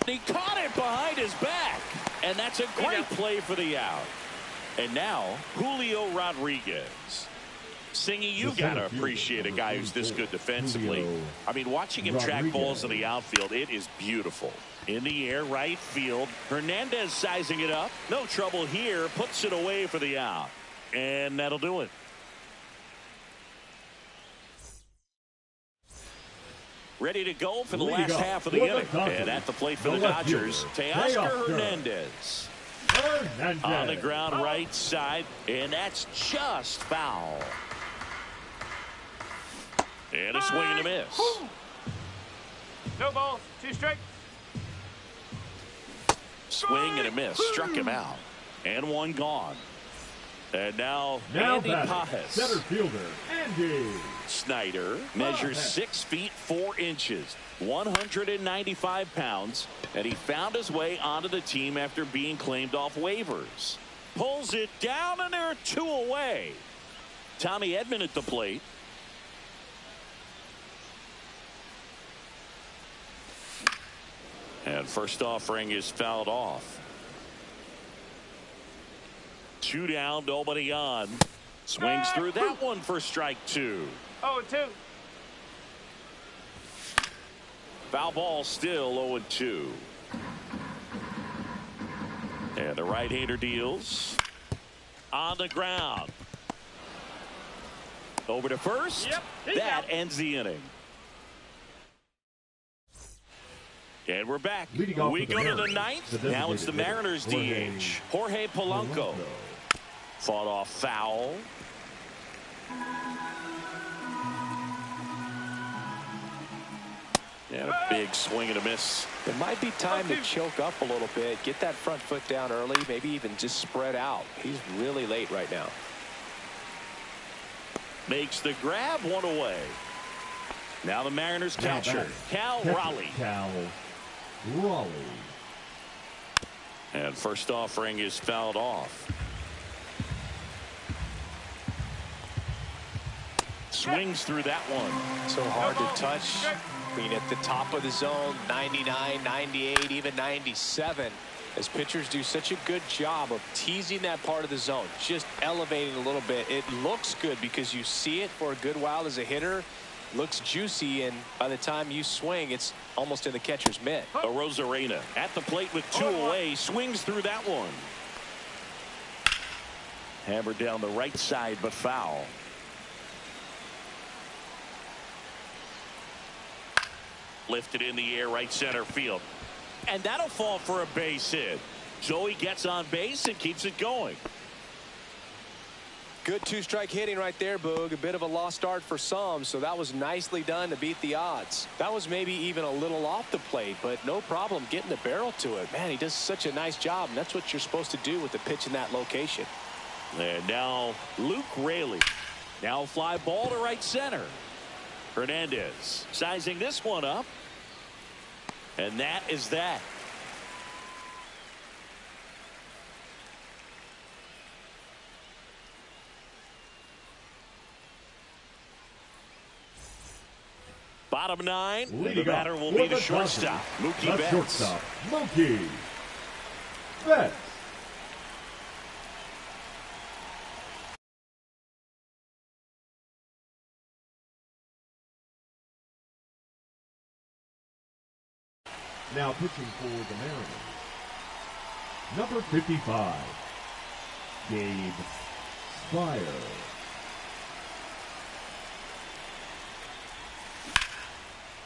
A: He caught it behind his back. And that's a great play for the out. And now, Julio Rodriguez. Singy, you've got to appreciate a guy who's this good defensively. I mean, watching him track balls in the outfield, it is beautiful. In the air, right field. Hernandez sizing it up. No trouble here. Puts it away for the out. And that'll do it. Ready to go for the last half of the inning. And at the plate for the Dodgers, Teoscar Hernandez. On the ground right side. And that's just foul. And a swing and a miss.
D: No balls. 2 strikes.
A: Swing and a miss. Struck him out. And one gone. And now Andy Pajes.
C: Center fielder, Andy
A: Snyder measures 6 feet 4 inches, 195 pounds, and he found his way onto the team after being claimed off waivers. Pulls it down, and there are 2 away. Tommy Edman at the plate. And first offering is fouled off. 2 down, nobody on. Swings through that one for strike 2.
D: 0-2.
A: Foul ball still 0-2. And the right-hander deals. On the ground. Over to first. That ends the inning. And we're back. We go to the 9th. Now it's the Mariners DH. Jorge Polanco. Fought off foul. And a big swing and a miss.
B: It might be time to choke up a little bit. Get that front foot down early. Maybe even just spread out. He's really late right now.
A: Makes the grab, 1 away. Now the Mariners catcher, Cal Raleigh.
C: Cal Raleigh.
A: And first offering is fouled off. Swings through that one.
B: So hard to touch. I mean, at the top of the zone, 99, 98, even 97. As pitchers do such a good job of teasing that part of the zone, just elevating a little bit. It looks good because you see it for a good while as a hitter. Looks juicy, and by the time you swing, it's almost in the catcher's mitt.
A: Arozarena at the plate with 2 away. Swings through that one. Hammered down the right side, but foul. Lifted in the air, right center field. And that'll fall for a base hit. So he gets on base and keeps it going.
B: Good 2-strike hitting right there, Boog. A bit of a lost start for some, so that was nicely done to beat the odds. That was maybe even a little off the plate, but no problem getting the barrel to it. Man, he does such a nice job, and that's what you're supposed to do with the pitch in that location.
A: And now Luke Raley. Now fly ball to right center. Hernandez sizing this one up. And that is that. Bottom 9. The batter will be the shortstop, Mookie Betts.
C: Shortstop, Mookie Betts. Now pitching for the Mariners, number 55, Gabe Spire.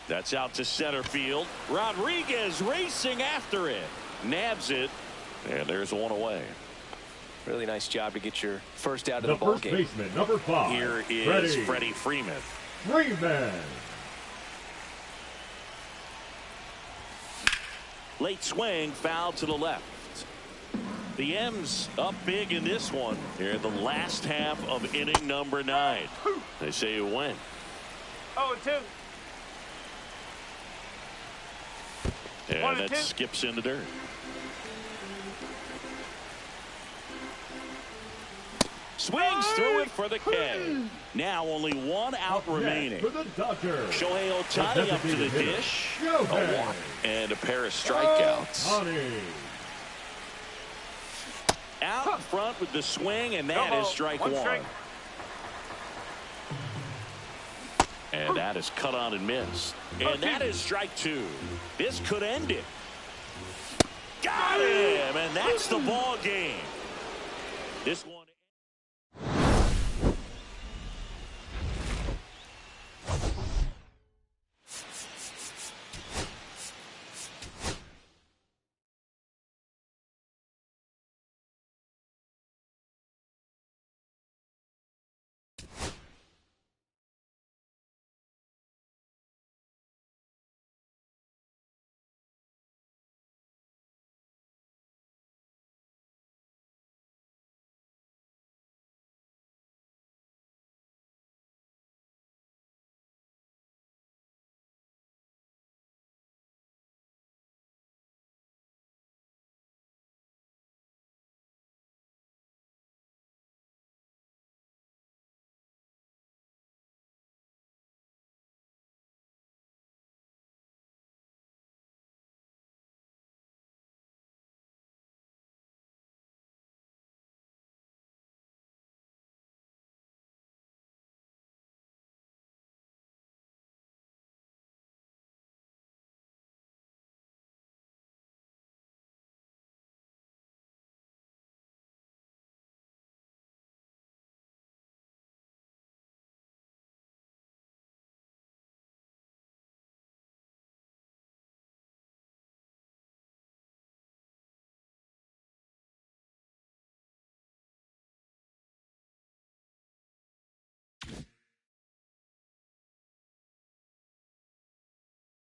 A: That's out to center field. Rodriguez racing after it. Nabs it. And there's 1 away.
B: Really nice job to get your first out of the ball game.
C: First baseman, number 5.
A: Here is Freddie Freeman.
C: Freeman.
A: Late swing, foul to the left. The M's up big in this one here in the last half of inning number 9. They say you win.
D: 0-2.
A: And that skips in the dirt. Swings through it for the K. Now only 1 out remaining.
C: For the Dodgers,
A: Shohei Ohtani up to the dish. A walk and a pair of strikeouts. Out front with the swing, and that is strike 1. And that is cut on and missed. And that is strike 2. This could end it. Got him, and that's the ball game. This one.